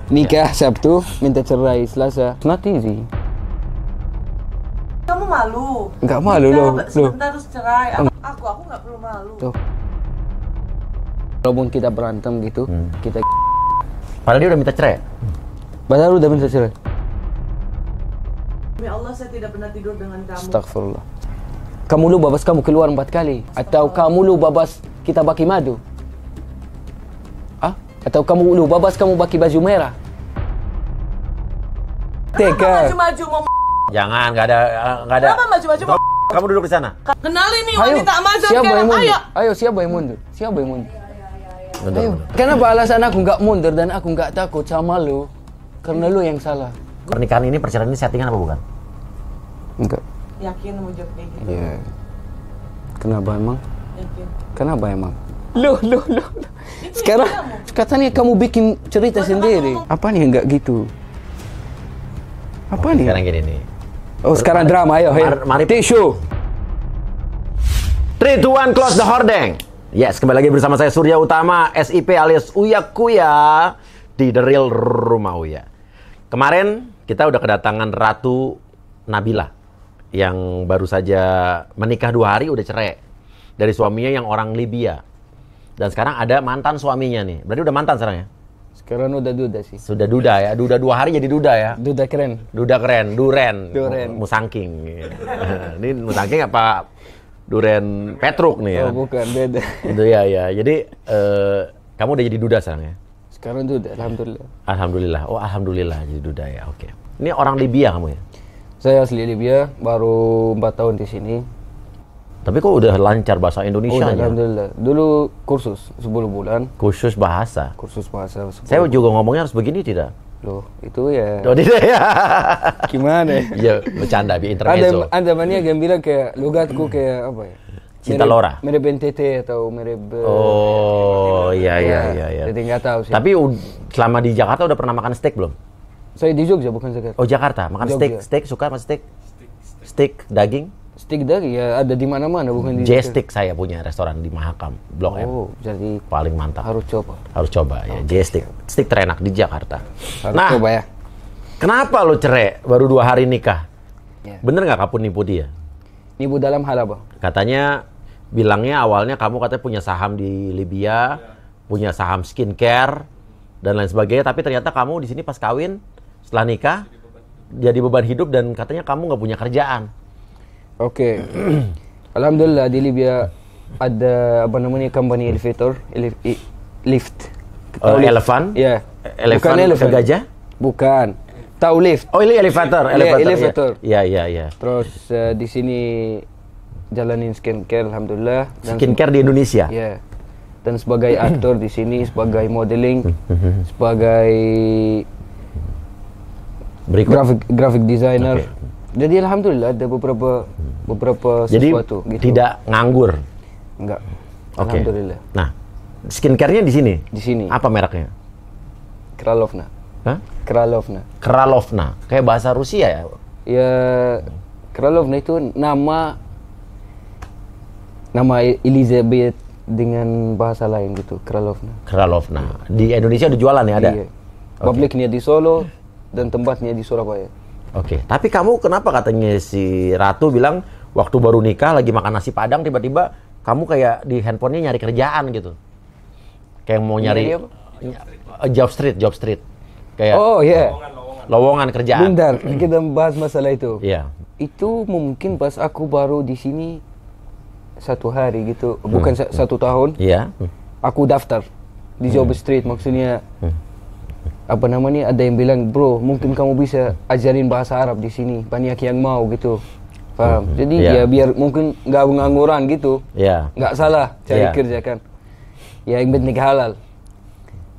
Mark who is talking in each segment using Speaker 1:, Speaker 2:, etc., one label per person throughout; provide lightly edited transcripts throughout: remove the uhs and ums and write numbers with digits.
Speaker 1: Nikah Sabtu, minta cerai Selasa. Not easy.
Speaker 2: Kamu malu?
Speaker 1: Nggak malu loh.
Speaker 2: Sebentar terus cerai. Aku nggak perlu malu.
Speaker 1: Tuh. Walaupun kita berantem gitu, kita
Speaker 3: Padahal dia udah minta cerai.
Speaker 1: padahal udah minta cerai.
Speaker 2: Demi Allah saya tidak pernah tidur dengan kamu.
Speaker 1: Astagfirullah. Kamu lu babas kamu keluar 4 kali, atau kamu lu babas kita bagi madu? Ah? Atau kamu lu babas kamu bagi baju merah?
Speaker 2: Kenapa
Speaker 1: Teka.
Speaker 2: maju-maju mau
Speaker 3: Jangan, nggak ada.
Speaker 2: Kenapa maju-maju mau
Speaker 3: Kamu duduk di sana.
Speaker 2: kenalin nih
Speaker 1: Ayo,
Speaker 2: wanita Amazon
Speaker 1: siapa yang
Speaker 2: sekarang.
Speaker 1: mundur?
Speaker 2: Ayo.
Speaker 1: Ayo, siapa yang mundur? Siapa yang mundur?
Speaker 3: Mundur,
Speaker 1: Ayo.
Speaker 3: mundur.
Speaker 1: Kenapa alasan aku nggak mundur dan aku nggak takut sama lu? Karena lu yang salah.
Speaker 3: Pernikahan ini, perceraian ini settingan apa bukan?
Speaker 1: Enggak.
Speaker 2: Yakin mau jawab kayak gitu?
Speaker 1: Iya. Kenapa emang?
Speaker 2: Yakin.
Speaker 1: Kenapa emang? Loh. Sekarang katanya kamu bikin cerita sendiri. Apa nih nggak gitu? Apa nih?
Speaker 3: Sekarang gini nih.
Speaker 1: Oh, sekarang drama, ayo.
Speaker 3: Mari.
Speaker 1: Tisu.
Speaker 3: 3, 2, 1, close the hordeng. Yes, kembali lagi bersama saya Surya Utama, SIP alias Uya Kuya di The Real Rumah Uya. Kemarin kita udah kedatangan Ratu Nabila yang baru saja menikah 2 hari udah cerai dari suaminya yang orang Libya. Dan sekarang ada mantan suaminya nih. Berarti udah mantan sekarang ya?
Speaker 1: Sekarang udah duda sih.
Speaker 3: Sudah duda ya. Duda 2 hari jadi duda ya.
Speaker 1: Duda keren.
Speaker 3: Duda keren, duren.
Speaker 1: Duren.
Speaker 3: Musangking. Ini musangking apa duren Petruk nih ya?
Speaker 1: Oh, bukan, beda.
Speaker 3: Itu ya. Jadi kamu udah jadi duda sekarang ya?
Speaker 1: Sekarang duda, alhamdulillah.
Speaker 3: Alhamdulillah. Oh, alhamdulillah jadi duda ya. Oke. Ini orang Libya kamu ya?
Speaker 1: Saya asli Libya, baru 4 tahun di sini.
Speaker 3: Tapi kok udah lancar bahasa Indonesia
Speaker 1: Udah,
Speaker 3: ya?
Speaker 1: alhamdulillah. Dulu kursus 10 bulan,
Speaker 3: Khusus bahasa.
Speaker 1: kursus bahasa 10
Speaker 3: Saya juga ngomongnya harus begini tidak?
Speaker 1: Loh, itu ya
Speaker 3: Oh, tidak ya?
Speaker 1: gimana?
Speaker 3: Ya, bercanda, bi intermezzo.
Speaker 1: Ada banyak yang bilang kayak logatku kayak apa ya?
Speaker 3: Cinta Lora.
Speaker 1: Mirip NTT atau mirip
Speaker 3: Oh, iya.
Speaker 1: Jadi nggak tahu sih.
Speaker 3: Tapi selama di Jakarta udah pernah makan steak belum?
Speaker 1: Saya di Jogja bukan Jakarta.
Speaker 3: Oh, Jakarta. Makan
Speaker 1: Jogja.
Speaker 3: steak, suka makan steak? Steak daging?
Speaker 1: Steak daging ya ada di mana-mana bukan di
Speaker 3: J-Stick saya punya restoran di Mahakam, Blok M.
Speaker 1: Oh, jadi
Speaker 3: Paling mantap.
Speaker 1: harus coba.
Speaker 3: Harus coba ya, J-Stick. Steak terenak di Jakarta.
Speaker 1: Harus
Speaker 3: Nah,
Speaker 1: coba ya.
Speaker 3: kenapa lo cerai baru 2 hari nikah?
Speaker 1: Ya.
Speaker 3: Bener nggak kamu nipu dia?
Speaker 1: Nipu dalam hal apa?
Speaker 3: Katanya, bilangnya awalnya kamu katanya punya saham di Libya, punya saham skincare, dan lain sebagainya. Tapi ternyata kamu di sini pas kawin, setelah nikah, jadi beban hidup dan katanya kamu nggak punya kerjaan.
Speaker 1: Oke. Alhamdulillah di Libya ada apa namanya company elevator, lift.
Speaker 3: Oh,
Speaker 1: lift?
Speaker 3: elephant?
Speaker 1: Ya.
Speaker 3: Elephant ke gajah?
Speaker 1: Bukan. Tahu lift.
Speaker 3: Oh, ini elevator.
Speaker 1: Iya, elevator.
Speaker 3: Iya.
Speaker 1: Terus di sini jalanin skincare alhamdulillah.
Speaker 3: Skincare di Indonesia?
Speaker 1: Ya. Dan sebagai aktor di sini, sebagai modeling, sebagai
Speaker 3: Berikut.
Speaker 1: graphic designer.
Speaker 3: Oke.
Speaker 1: Jadi alhamdulillah ada beberapa
Speaker 3: Jadi
Speaker 1: sesuatu gitu.
Speaker 3: tidak nganggur.
Speaker 1: Enggak.
Speaker 3: Oke.
Speaker 1: Alhamdulillah.
Speaker 3: Nah, skincare-nya di sini?
Speaker 1: Di sini.
Speaker 3: Apa mereknya?
Speaker 1: Kralovna.
Speaker 3: Hah?
Speaker 1: Kralovna.
Speaker 3: Kralovna. Kayak bahasa Rusia ya?
Speaker 1: Ya Kralovna itu nama Elizabeth dengan bahasa lain gitu, Kralovna.
Speaker 3: Kralovna. Di Indonesia ada jualan ya? Ada?
Speaker 1: Iya. Publiknya di Solo dan tempatnya di Surabaya.
Speaker 3: Oke. Tapi kamu kenapa katanya si Ratu bilang waktu baru nikah lagi makan nasi Padang tiba-tiba kamu kayak di handphonenya nyari kerjaan gitu? Kayak mau nyari job street. Kayak
Speaker 1: Oh iya.
Speaker 3: lowongan kerjaan.
Speaker 1: Bentar, kita bahas masalah itu.
Speaker 3: Iya.
Speaker 1: Itu mungkin pas aku baru di sini 1 hari gitu, bukan 1 tahun.
Speaker 3: Iya.
Speaker 1: Aku daftar di job street, maksudnya apa namanya, ada yang bilang, bro mungkin kamu bisa ajarin bahasa Arab di sini, banyak yang mau gitu, paham? Jadi ya biar mungkin nggak pengangguran gitu, nggak salah cari kerja kan, ya yang penting halal.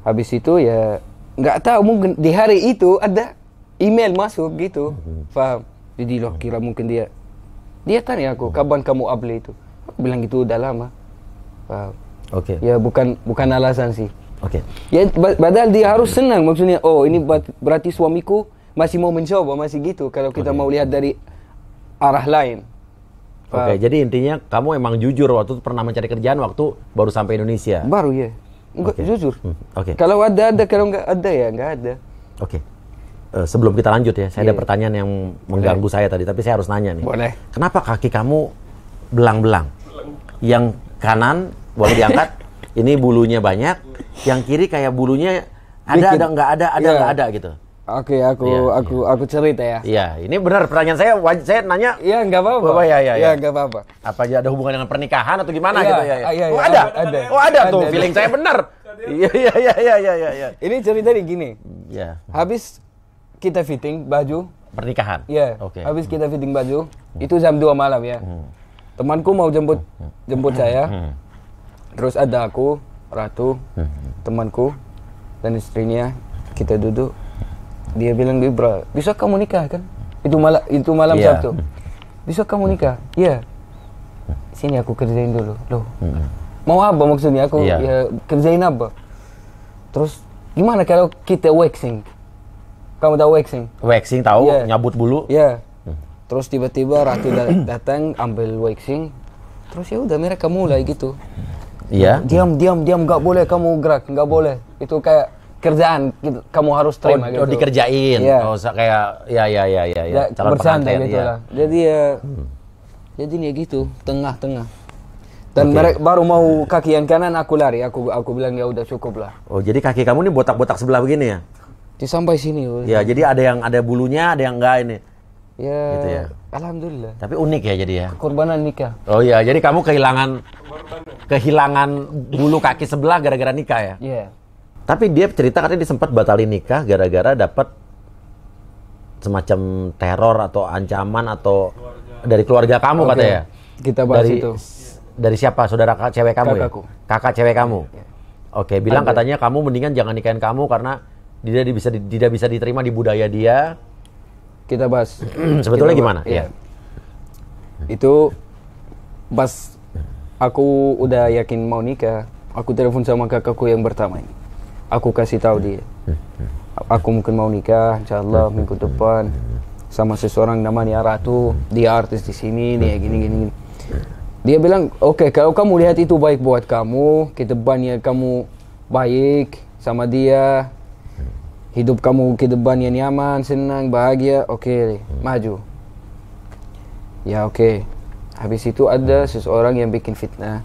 Speaker 1: Habis itu ya nggak tahu, mungkin di hari itu ada email masuk gitu, paham? Jadi lo kira mungkin dia tanya aku kapan kamu apply itu, aku bilang gitu udah lama, paham?
Speaker 3: Oke.
Speaker 1: Ya bukan alasan sih.
Speaker 3: Oke.
Speaker 1: Ya padahal dia harus senang, maksudnya oh ini berarti suamiku masih mau mencoba, masih gitu kalau kita mau lihat dari arah lain.
Speaker 3: Oke, jadi intinya kamu emang jujur waktu itu pernah mencari kerjaan waktu baru sampai Indonesia.
Speaker 1: Baru ya. Enggak, jujur.
Speaker 3: Oke.
Speaker 1: Kalau ada, kalau nggak ada ya nggak ada.
Speaker 3: Oke. Sebelum kita lanjut ya, saya ada pertanyaan yang mengganggu saya tadi, tapi saya harus nanya nih.
Speaker 1: Boleh.
Speaker 3: Kenapa kaki kamu belang-belang? Yang kanan boleh diangkat, ini bulunya banyak. Yang kiri kayak bulunya ada nggak ada, nggak ada gitu.
Speaker 1: Oke, aku cerita ya.
Speaker 3: Iya, ini benar pertanyaan saya. Saya nanya.
Speaker 1: Iya, nggak apa-apa.
Speaker 3: Oh, iya,
Speaker 1: nggak apa-apa.
Speaker 3: Apa aja ada hubungan dengan pernikahan atau gimana
Speaker 1: Iya,
Speaker 3: gitu ya?
Speaker 1: iya,
Speaker 3: Oh
Speaker 1: iya,
Speaker 3: ada.
Speaker 1: ada.
Speaker 3: Oh ada tuh.
Speaker 1: Ada.
Speaker 3: Feeling saya benar. Iya.
Speaker 1: Ini cerita gini.
Speaker 3: Iya.
Speaker 1: Habis kita fitting baju.
Speaker 3: Pernikahan.
Speaker 1: Iya.
Speaker 3: Oke.
Speaker 1: Habis kita fitting baju, itu jam 2 malam ya. Temanku mau jemput saya. Terus ada aku, Ratu, temanku dan istrinya. Kita duduk. Dia bilang, "Bro, bisa kamu nikah kan?" Itu malam
Speaker 3: Iya.
Speaker 1: Sabtu. "Bisa kamu nikah?" "Iya." "Sini aku kerjain dulu." Loh. Mau apa maksudnya? Aku ya kerjain apa? Terus gimana kalau kita waxing? Kamu tahu waxing?
Speaker 3: Waxing tahu,
Speaker 1: Iya.
Speaker 3: nyabut bulu.
Speaker 1: Iya. Terus tiba-tiba Ratu datang ambil waxing. Terus ya udah mereka mulai gitu.
Speaker 3: Iya.
Speaker 1: Diam, nggak boleh kamu gerak, nggak boleh. Itu kayak kerjaan gitu, kamu harus terima gitu.
Speaker 3: Oh, dikerjain.
Speaker 1: Iya.
Speaker 3: Oh, kayak ya. Calon
Speaker 1: Bercanda
Speaker 3: pengantin,
Speaker 1: gitu
Speaker 3: iya.
Speaker 1: lah. Jadi ya jadi nih gitu, tengah-tengah. Dan mereka baru mau kaki yang kanan aku lari, aku bilang ya udah cukup lah.
Speaker 3: Oh, jadi kaki kamu ini botak-botak sebelah begini ya?
Speaker 1: Sampai sini.
Speaker 3: Ya, jadi ada yang ada bulunya, ada yang enggak ini.
Speaker 1: Ya,
Speaker 3: Gitu ya.
Speaker 1: Alhamdulillah.
Speaker 3: Tapi unik ya jadi ya.
Speaker 1: Korbanan nikah.
Speaker 3: Oh iya, jadi kamu kehilangan bulu kaki sebelah gara-gara nikah ya?
Speaker 1: Iya.
Speaker 3: Tapi dia cerita katanya dia sempat batalin nikah gara-gara dapat semacam teror atau ancaman atau dari keluarga kamu katanya.
Speaker 1: Kita bahas itu.
Speaker 3: Dari siapa? Saudara cewek kamu
Speaker 1: Kakakku.
Speaker 3: ya? Kakak cewek kamu.
Speaker 1: Ya.
Speaker 3: Oke, bilang katanya kamu mendingan jangan nikahin kamu karena dia tidak bisa diterima di budaya dia.
Speaker 1: Kita bahas.
Speaker 3: Sebetulnya gimana?
Speaker 1: Iya. Itu pas aku udah yakin mau nikah, aku telepon sama kakakku yang pertama ini. Aku kasih tahu dia. Aku mungkin mau nikah, insyaallah minggu depan sama seseorang namanya Ratu. Dia artis di sini, dia gini. Dia bilang, "Oke, kalau kamu lihat itu baik buat kamu, ke depannya kamu baik sama dia, hidup kamu ke depannya nyaman, senang, bahagia, oke, maju." Ya oke. Habis itu ada seseorang yang bikin fitnah.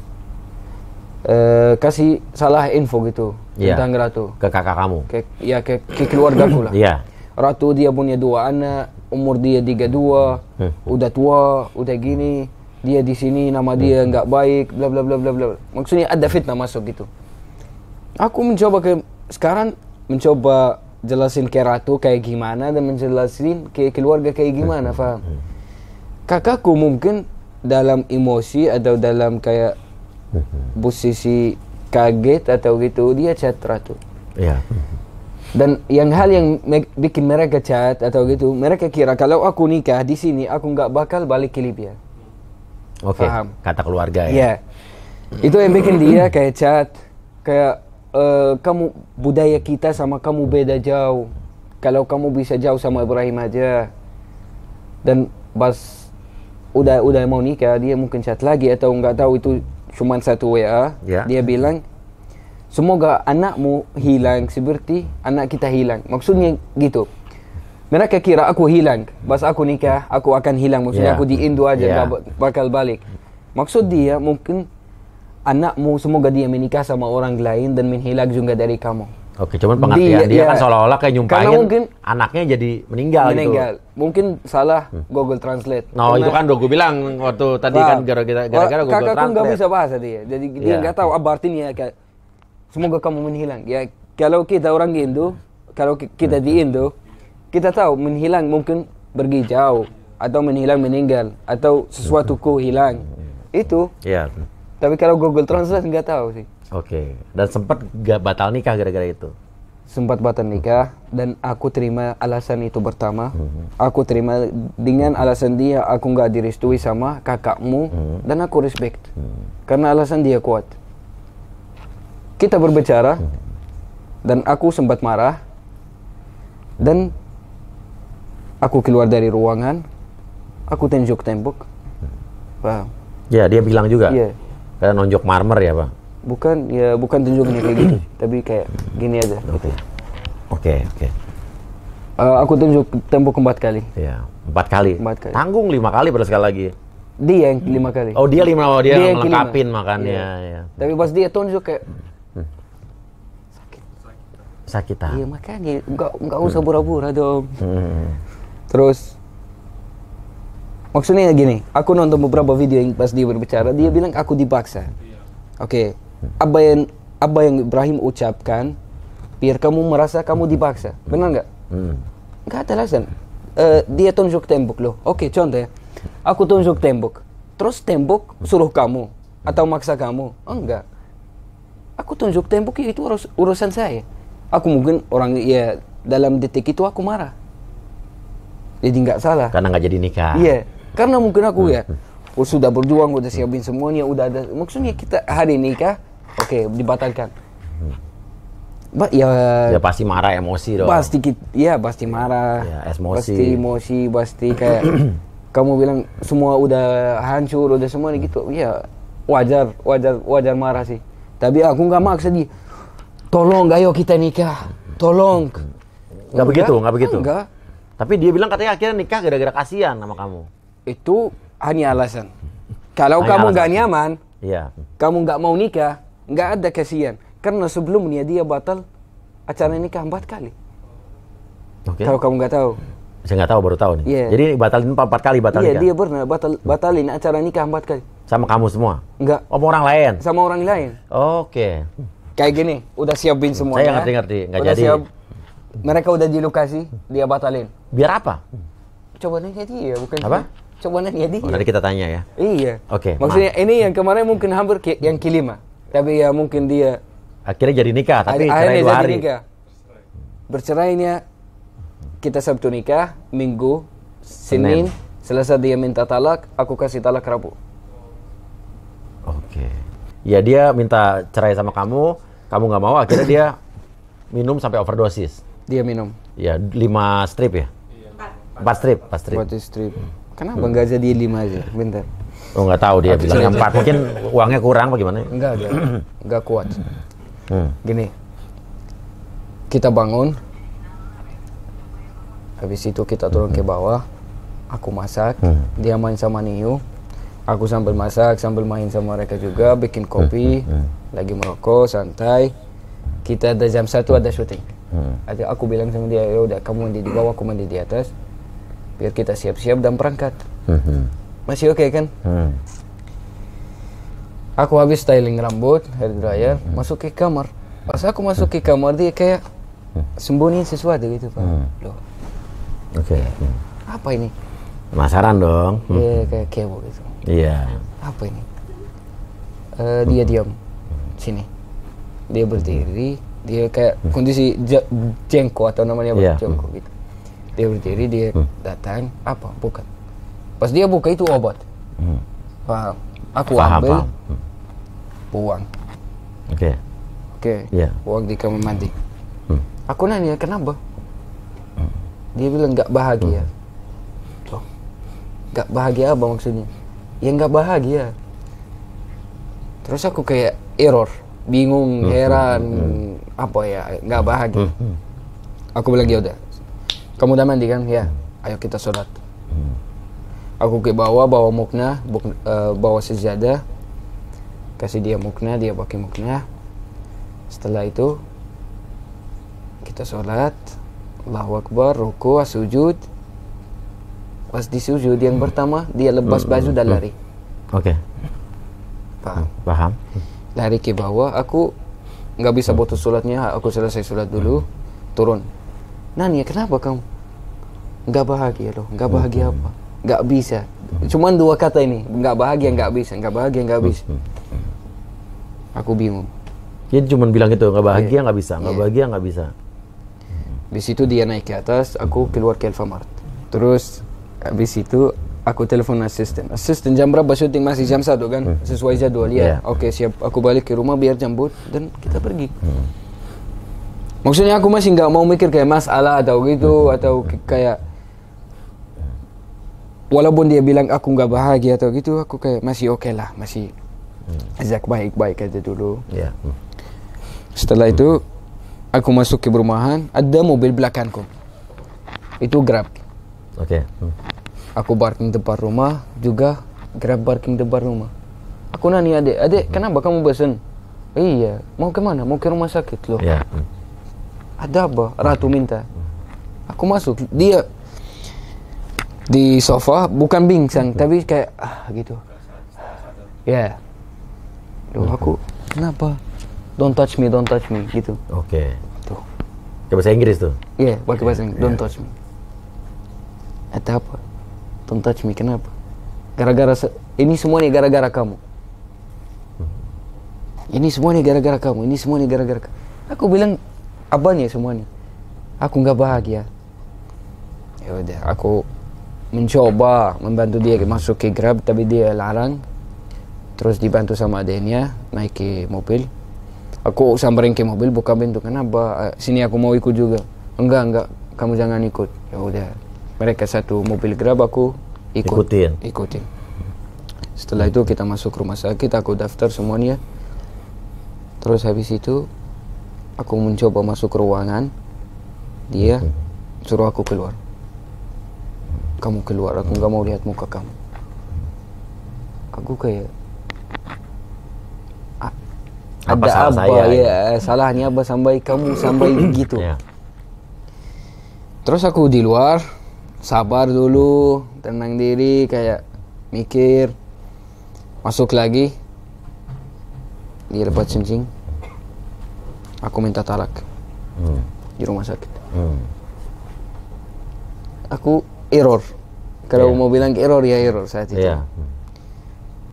Speaker 1: Kasih salah info gitu tentang Ratu.
Speaker 3: Ke kakak kamu?
Speaker 1: Ke keluargaku lah.
Speaker 3: Iya.
Speaker 1: Ratu dia punya 2 anak, umur dia 32, udah tua, udah gini. Dia di sini nama dia nggak baik, bla bla bla bla bla. Maksudnya ada fitnah masuk gitu. Aku sekarang mencoba jelasin ke Ratu kayak gimana dan menjelasin ke keluarga kayak gimana, paham? Kakakku mungkin dalam emosi atau dalam kayak posisi kaget atau gitu dia chat Ratu.
Speaker 3: Iya.
Speaker 1: Dan hal yang bikin mereka chat atau gitu, mereka kira kalau aku nikah di sini aku nggak bakal balik ke Libya.
Speaker 3: Oke,
Speaker 1: Paham.
Speaker 3: kata keluarga ya.
Speaker 1: Iya. Itu yang bikin dia kayak chat, kayak kamu budaya kita sama kamu beda jauh. Kalau kamu bisa jauh sama Ibrahim aja. Dan pas udah mau nikah, dia mungkin chat lagi atau nggak tahu itu cuma satu WA.
Speaker 3: Ya.
Speaker 1: Dia bilang, "Semoga anakmu hilang seperti anak kita hilang." Maksudnya gitu. Mereka kira aku hilang, pas aku nikah, aku akan hilang. Maksudnya aku di Indo aja, gak bakal balik. Maksud dia mungkin anakmu semoga dia menikah sama orang lain dan menghilang juga dari kamu.
Speaker 3: Oke, cuman pengertian dia kan seolah-olah kayak nyumpahin anaknya jadi meninggal gitu.
Speaker 1: Mungkin salah Google Translate.
Speaker 3: No, itu kan udah gue bilang waktu tadi kan gara-gara Google Translate.
Speaker 1: Kakakku nggak bisa bahasa dia, jadi dia nggak tahu apa artinya kayak semoga kamu menghilang. Ya kalau kita orang Indo, kalau kita di Indo, kita tahu menghilang mungkin pergi jauh atau menghilang meninggal atau sesuatu ku hilang itu.
Speaker 3: Iya.
Speaker 1: Tapi kalau Google Translate nggak tahu sih.
Speaker 3: Oke. Dan sempat gak batal nikah gara-gara itu.
Speaker 1: Sempat batal nikah dan aku terima alasan itu pertama. Aku terima dengan alasan dia aku nggak direstui sama kakakmu dan aku respect karena alasan dia kuat. Kita berbicara dan aku sempat marah dan aku keluar dari ruangan, aku tunjuk tembok. Paham?
Speaker 3: Ya, dia bilang juga.
Speaker 1: Iya.
Speaker 3: Kayak nonjok marmer ya, Pak?
Speaker 1: bukan tunjukannya kayak gitu, tapi kayak gini aja. Gitu.
Speaker 3: Oke.
Speaker 1: Aku tunjuk tembok 4 kali.
Speaker 3: Iya, 4 kali.
Speaker 1: 4 kali.
Speaker 3: Tanggung 5 kali pada sekali lagi.
Speaker 1: Dia yang 5 kali.
Speaker 3: Oh, dia
Speaker 1: yang
Speaker 3: ngelengkapin
Speaker 1: kelima.
Speaker 3: makannya.
Speaker 1: Iya.
Speaker 3: Ya.
Speaker 1: Tapi pas dia tunjuk kayak
Speaker 3: Sakitan.
Speaker 1: iya makanya nggak usah pura-pura dong. Terus maksudnya gini, aku nonton beberapa video yang pas dia berbicara, dia bilang aku dipaksa. Oke. Apa yang Ibrahim ucapkan biar kamu merasa kamu dipaksa. Benar nggak? Nggak ada alasan. Dia tunjuk tembok loh. Oke, contoh ya. Aku tunjuk tembok. Terus tembok suruh kamu atau maksa kamu. Enggak. Aku tunjuk tembok itu urusan saya. Aku mungkin orang ya dalam detik itu aku marah. Jadi nggak salah.
Speaker 3: Karena nggak jadi nikah.
Speaker 1: Iya. Karena mungkin aku ya sudah berjuang, udah siapin semuanya, udah ada. Maksudnya kita hari nikah, oke, dibatalkan. Ya
Speaker 3: pasti marah, emosi dong.
Speaker 1: Pasti marah.
Speaker 3: Ya, emosi.
Speaker 1: Pasti emosi, pasti kayak kamu bilang semua udah hancur, udah semua gitu. Ya wajar marah sih. Tapi aku nggak maksa dia. Tolong, ayo kita nikah. Tolong.
Speaker 3: Nggak begitu.
Speaker 1: Enggak.
Speaker 3: Tapi dia bilang katanya akhirnya nikah gara-gara kasihan sama kamu.
Speaker 1: Itu hanya alasan. Kalau
Speaker 3: Hanya
Speaker 1: kamu
Speaker 3: alasan.
Speaker 1: nggak nyaman,
Speaker 3: Iya.
Speaker 1: kamu nggak mau nikah, nggak ada kasihan. Karena sebelumnya dia batal acara nikah 4 kali.
Speaker 3: Oke.
Speaker 1: Kalau kamu nggak tahu.
Speaker 3: Saya nggak tahu, baru tahu nih.
Speaker 1: Iya.
Speaker 3: Jadi batalin 4 kali
Speaker 1: Iya,
Speaker 3: nikah.
Speaker 1: dia pernah batalin acara nikah 4 kali.
Speaker 3: Sama kamu semua?
Speaker 1: Enggak,
Speaker 3: Oh, sama orang lain?
Speaker 1: sama orang lain.
Speaker 3: Oke.
Speaker 1: Kayak gini, udah siapin semuanya.
Speaker 3: Saya ngerti, nggak
Speaker 1: Udah
Speaker 3: jadi.
Speaker 1: Mereka udah di lokasi, dia batalin.
Speaker 3: Biar apa?
Speaker 1: Coba nanya dia, bukan
Speaker 3: Apa?
Speaker 1: Coba nanya dia.
Speaker 3: Oh, nanti kita tanya ya.
Speaker 1: Iya.
Speaker 3: Oke,
Speaker 1: Maksudnya ini yang kemarin mungkin hampir yang kelima. Tapi ya mungkin dia
Speaker 3: Akhirnya jadi nikah, tapi cerai
Speaker 1: akhirnya
Speaker 3: 2
Speaker 1: jadi
Speaker 3: hari.
Speaker 1: nikah. Bercerainya kita Sabtu nikah, Minggu, Senin, Selasa dia minta talak, aku kasih talak Rabu.
Speaker 3: Oke. Ya dia minta cerai sama kamu nggak mau, akhirnya dia minum sampai overdosis.
Speaker 1: Dia minum.
Speaker 3: Ya 5 strip ya? 4 strip.
Speaker 1: Buat strip. Kenapa nggak jadi 5 aja? Bentar.
Speaker 3: Oh, nggak tahu, dia bilang 4. Mungkin uangnya kurang bagaimana?
Speaker 1: Enggak kuat. Gini. Kita bangun. Habis itu kita turun ke bawah. Aku masak, dia main sama Niu. Aku sambil masak, sambil main sama mereka juga, bikin kopi, lagi merokok, santai. Kita ada jam 1 ada syuting. Aku bilang sama dia, ya udah kamu mandi di bawah, aku mandi di atas. Biar kita siap-siap dan berangkat. Masih oke kan? Aku habis styling rambut, hair dryer, masuk ke kamar. Pas aku masuk ke kamar, dia kayak sembunyi sesuatu gitu, Pak. Loh,
Speaker 3: Oke.
Speaker 1: apa ini?
Speaker 3: Penasaran dong.
Speaker 1: Dia kayak kepo gitu.
Speaker 3: Iya.
Speaker 1: Apa ini? Dia diam sini. Dia berdiri, dia kayak kondisi jengko atau namanya
Speaker 3: Iya.
Speaker 1: jengko gitu. Dia berdiri, dia datang, apa? Bukan. Pas dia buka itu obat. Paham? Aku ambil, buang.
Speaker 3: Oke. Iya.
Speaker 1: Buang di kamar mandi. Aku nanya, kenapa? Dia bilang nggak bahagia. Loh, nggak bahagia apa maksudnya? Ya nggak bahagia. Terus aku kayak error, bingung, heran, apa ya, nggak bahagia. Aku bilang, ya udah, kamu udah mandi kan? Ya, ayo kita sholat. Aku ke bawah, bawa mukna, bawa sejadah, kasih dia mukna, dia pakai mukna. Setelah itu kita sholat, Allahu Akbar, ruku, sujud. Pas di sujud yang pertama dia lepas baju dan lari.
Speaker 3: Oke. Paham.
Speaker 1: Lari ke bawah, aku nggak bisa putus sholatnya, aku selesai sholat dulu, turun. Nanya, kenapa kamu? Nggak bahagia loh, nggak bahagia apa? Nggak bisa. Cuman 2 kata ini, nggak bahagia, nggak bisa, nggak bahagia, nggak bisa. Aku bingung.
Speaker 3: Dia cuma bilang gitu, nggak bahagia, nggak bisa, nggak bahagia, nggak bisa.
Speaker 1: Di situ dia naik ke atas, aku keluar ke Alfamart. Terus habis itu aku telepon asisten. Asisten jam berapa syuting? Masih jam 1 kan? Sesuai jadwal ya. Oke, siap. Aku balik ke rumah biar jemput dan kita pergi. Maksudnya aku masih nggak mau mikir kayak masalah atau gitu atau kayak walaupun dia bilang aku nggak bahagia atau gitu, aku kayak masih oke lah, masih Ajak baik-baik aja dulu.
Speaker 3: Iya.
Speaker 1: Setelah itu aku masuk ke perumahan, ada mobil belakangku. Itu Grab.
Speaker 3: Oke.
Speaker 1: Aku parking depan rumah, juga Grab parking depan rumah. Aku nanya adik, kenapa kamu bosan? Iya, mau kemana? Mau ke rumah sakit loh.
Speaker 3: Iya.
Speaker 1: Ada apa? Ratu minta. Aku masuk, dia di sofa, bukan pingsan, tapi kayak gitu. Ya. Loh, aku kenapa? Don't touch me, gitu.
Speaker 3: Oke.
Speaker 1: Tuh.
Speaker 3: Ke bahasa Inggris tuh.
Speaker 1: Iya, pakai bahasa Inggris. Don't touch me. Ada apa? Don't touch me, kenapa? Gara-gara ini semua nih gara-gara kamu. Ini semua nih gara-gara kamu. Ini semua nih gara-gara kamu. Aku bilang, apanya semuanya? Aku nggak bahagia. Ya udah, aku mencoba membantu dia masuk ke Grab, tapi dia larang. Terus dibantu sama adanya naik ke mobil. Aku samperin ke mobil, buka pintu. Kenapa? Sini aku mau ikut juga. Enggak, kamu jangan ikut. Ya udah, mereka satu mobil Grab, aku ikutin. Setelah itu kita masuk rumah sakit, aku daftar semuanya. Terus habis itu aku mencoba masuk ruangan. Dia suruh aku keluar. Kamu keluar, aku nggak mau lihat muka kamu. Aku kayak
Speaker 3: Apa
Speaker 1: ada
Speaker 3: salah
Speaker 1: apa
Speaker 3: saya?
Speaker 1: ya? Salahnya apa sampai kamu sampai begitu?
Speaker 3: Iya.
Speaker 1: Terus aku di luar, sabar dulu, tenang diri, kayak mikir. Masuk lagi, dia lepas cincin. Aku minta talak di rumah sakit. Aku error. Kalau mau bilang error ya error saat itu.
Speaker 3: Iya.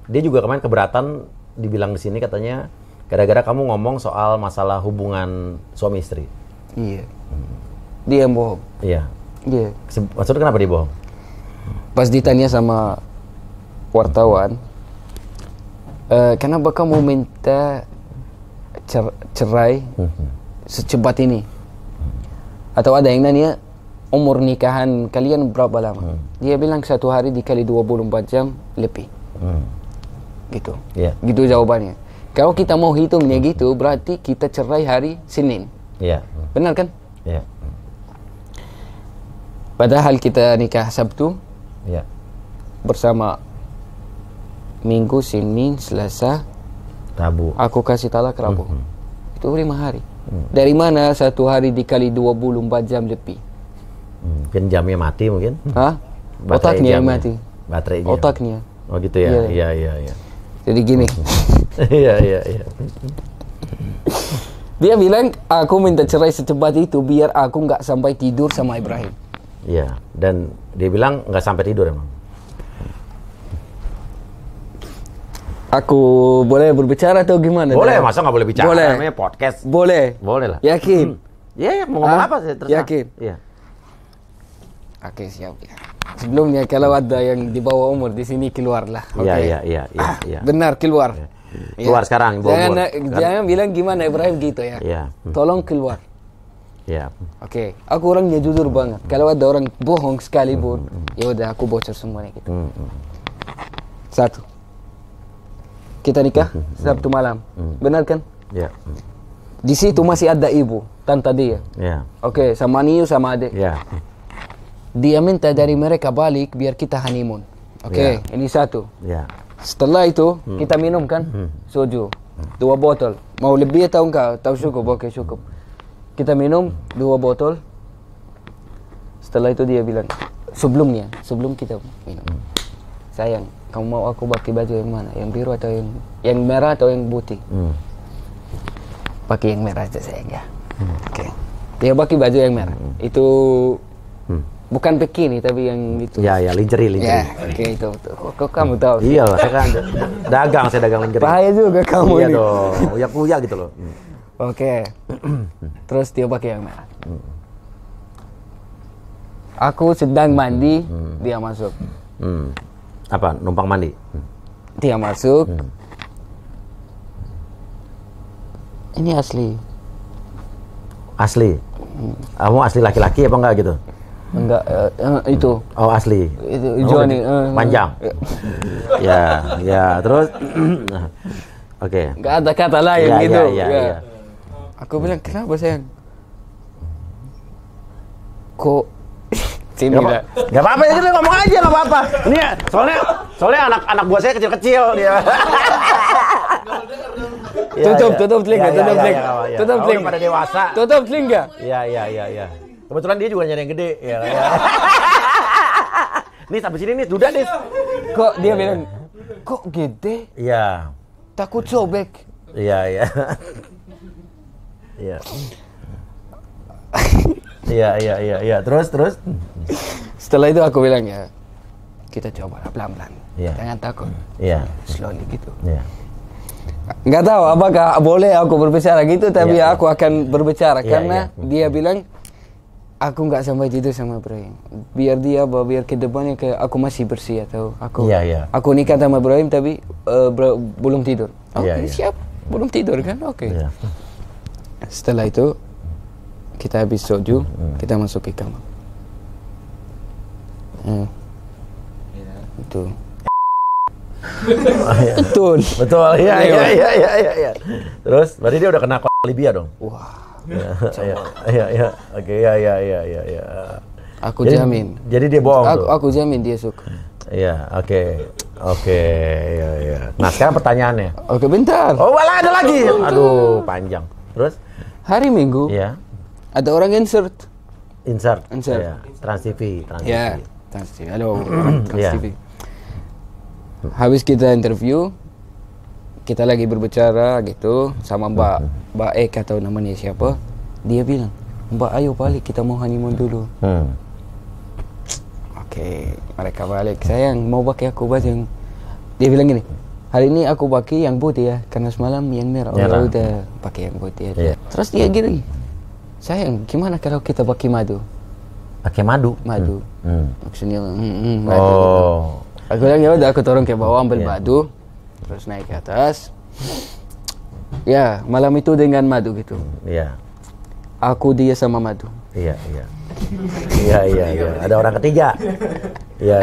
Speaker 3: Dia juga kemarin keberatan dibilang di sini katanya gara-gara kamu ngomong soal masalah hubungan suami istri.
Speaker 1: Iya. Dia yang bohong.
Speaker 3: Iya.
Speaker 1: Iya.
Speaker 3: Maksudnya kenapa dia bohong?
Speaker 1: Pas ditanya sama wartawan, kenapa kamu minta cerai secepat ini? Atau ada yang nanya, umur nikahan kalian berapa lama? Dia bilang 1 hari dikali 24 jam lebih. Gitu.
Speaker 3: Iya.
Speaker 1: Gitu jawabannya. Kalau kita mau hitungnya gitu, berarti kita cerai hari Senin.
Speaker 3: Iya.
Speaker 1: Benar kan?
Speaker 3: Iya.
Speaker 1: Padahal kita nikah Sabtu
Speaker 3: Iya.
Speaker 1: bersama Minggu, Senin, Selasa,
Speaker 3: Rabu.
Speaker 1: aku kasih talak Rabu. Itu 5 hari. Dari mana 1 hari dikali 24 jam lebih?
Speaker 3: Mungkin jamnya mati mungkin.
Speaker 1: Hah?
Speaker 3: Baterai
Speaker 1: Otaknya yang
Speaker 3: jamnya.
Speaker 1: mati.
Speaker 3: Baterainya.
Speaker 1: Otaknya.
Speaker 3: Oh gitu ya.
Speaker 1: Iya.
Speaker 3: Iya.
Speaker 1: Jadi gini.
Speaker 3: Iya.
Speaker 1: Dia bilang, aku minta cerai secepat itu biar aku nggak sampai tidur sama Ibrahim.
Speaker 3: Iya. Dan dia bilang nggak sampai tidur emang.
Speaker 1: Aku boleh berbicara atau gimana?
Speaker 3: Boleh, masa nggak boleh bicara?
Speaker 1: Boleh.
Speaker 3: Namanya podcast.
Speaker 1: Boleh.
Speaker 3: Boleh lah.
Speaker 1: Yakin?
Speaker 3: Iya, mau ngomong apa sih? Terserah.
Speaker 1: Yakin?
Speaker 3: Iya.
Speaker 1: Oke, siap. Sebelumnya kalau ada yang di bawah umur di sini keluarlah. Oke.
Speaker 3: Iya.
Speaker 1: Benar, keluar.
Speaker 3: Keluar sekarang, di bawah umur.
Speaker 1: Jangan bilang gimana Ibrahim gitu ya.
Speaker 3: Iya.
Speaker 1: Tolong keluar.
Speaker 3: Iya.
Speaker 1: Oke, aku orangnya jujur banget. Kalau ada orang bohong sekalipun, ya udah aku bocor semuanya gitu. 1. Kita nikah Sabtu malam. Benar kan?
Speaker 3: Iya.
Speaker 1: Di situ masih ada ibu, tante dia.
Speaker 3: Iya.
Speaker 1: Oke, sama Niu sama adik.
Speaker 3: Iya.
Speaker 1: Dia minta dari mereka balik biar kita honeymoon. Oke, ini 1.
Speaker 3: Iya.
Speaker 1: Setelah itu kita minum kan soju 2 botol. Mau lebih atau enggak? Tahu cukup? Oke, cukup. Kita minum 2 botol. Setelah itu dia bilang, sebelum kita minum, sayang, kamu mau aku pakai baju yang mana? Yang biru atau yang merah atau yang putih? Pakai yang merah aja sayang ya. Oke. Dia pakai baju yang merah. Itu bukan bikini tapi yang itu.
Speaker 3: Ya, lingerie.
Speaker 1: Ya, oke itu. Kok kamu tahu?
Speaker 3: Iya lah, saya kan saya dagang lingerie.
Speaker 1: Bahaya juga kamu
Speaker 3: Iya
Speaker 1: ini.
Speaker 3: dong, uyak-uyak gitu loh.
Speaker 1: Oke. Terus dia pakai yang merah. Aku sedang mandi, dia masuk.
Speaker 3: Apa? Numpang mandi?
Speaker 1: Dia masuk. Ini asli.
Speaker 3: Asli? Kamu asli laki-laki apa enggak gitu?
Speaker 1: Enggak, itu.
Speaker 3: Oh, asli.
Speaker 1: Itu Johnny.
Speaker 3: Panjang. Ya, terus oke.
Speaker 1: Enggak ada kata lain
Speaker 3: Iya,
Speaker 1: gitu.
Speaker 3: iya.
Speaker 1: Aku bilang, kenapa sayang? Kok sini dah.
Speaker 3: Gak apa-apa, itu ngomong aja, gak apa-apa. Ini soalnya anak buah saya kecil-kecil dia.
Speaker 1: Tutup telinga, tutup telinga. Tutup
Speaker 3: telinga.
Speaker 1: telinga.
Speaker 3: Pada dewasa.
Speaker 1: Tutup telinga.
Speaker 3: Iya. Kebetulan dia juga nyari yang gede. Ya. Nih sampai sini nih, duda nih.
Speaker 1: Kok dia bilang, kok gede?
Speaker 3: Iya.
Speaker 1: Takut sobek.
Speaker 3: Iya. Iya. Terus.
Speaker 1: Setelah itu aku bilang ya, kita coba pelan-pelan.
Speaker 3: Iya.
Speaker 1: Jangan takut.
Speaker 3: Iya.
Speaker 1: Slowly gitu.
Speaker 3: Iya.
Speaker 1: Nggak tahu apakah boleh aku berbicara gitu, tapi
Speaker 3: Iya.
Speaker 1: aku akan berbicara
Speaker 3: Iya,
Speaker 1: karena
Speaker 3: iya.
Speaker 1: dia bilang aku nggak sampai tidur sama Ibrahim. Biar ke depannya kayak aku masih bersih atau aku
Speaker 3: Iya.
Speaker 1: aku nikah sama Ibrahim tapi belum tidur. Oke,
Speaker 3: Iya.
Speaker 1: siap. Belum tidur kan? Oke.
Speaker 3: Iya.
Speaker 1: Setelah itu kita habis soju, kita masuk ke kamar. Itu. Betul.
Speaker 3: Betul. Iya. Terus berarti dia udah kena Libya dong.
Speaker 1: Wah.
Speaker 3: Iya. Oke, iya.
Speaker 1: Aku jamin.
Speaker 3: Jadi dia bohong tuh.
Speaker 1: Aku jamin dia suka.
Speaker 3: Iya, oke. Iya. Nah, sekarang pertanyaannya.
Speaker 1: Oke, bentar.
Speaker 3: Oh, malah ada lagi. Aduh, panjang. Terus?
Speaker 1: Hari Minggu
Speaker 3: Iya.
Speaker 1: ada orang insert.
Speaker 3: Insert.
Speaker 1: Insert.
Speaker 3: Iya. Trans TV.
Speaker 1: Ya, Trans TV. Halo, Trans
Speaker 3: Iya.
Speaker 1: TV. Habis kita interview, kita lagi berbicara gitu sama Mbak Eka atau namanya siapa. Dia bilang, Mbak ayo balik, kita mau honeymoon dulu. Oke, mereka balik. Sayang, mau pakai aku baju yang... Dia bilang gini, hari ini aku pakai yang putih ya, karena semalam yang merah. Oh ya udah, pakai yang putih aja.
Speaker 3: Iya.
Speaker 1: Terus dia gini, sayang, gimana kalau kita pakai madu?
Speaker 3: Pakai madu.
Speaker 1: Maksudnya, madu.
Speaker 3: Oh.
Speaker 1: Aku bilang ya udah, aku turun ke bawah ambil
Speaker 3: Iya.
Speaker 1: madu, terus naik ke atas. Ya, malam itu dengan madu gitu.
Speaker 3: Iya.
Speaker 1: Aku dia sama madu.
Speaker 3: Iya. Ada orang ketiga. Iya.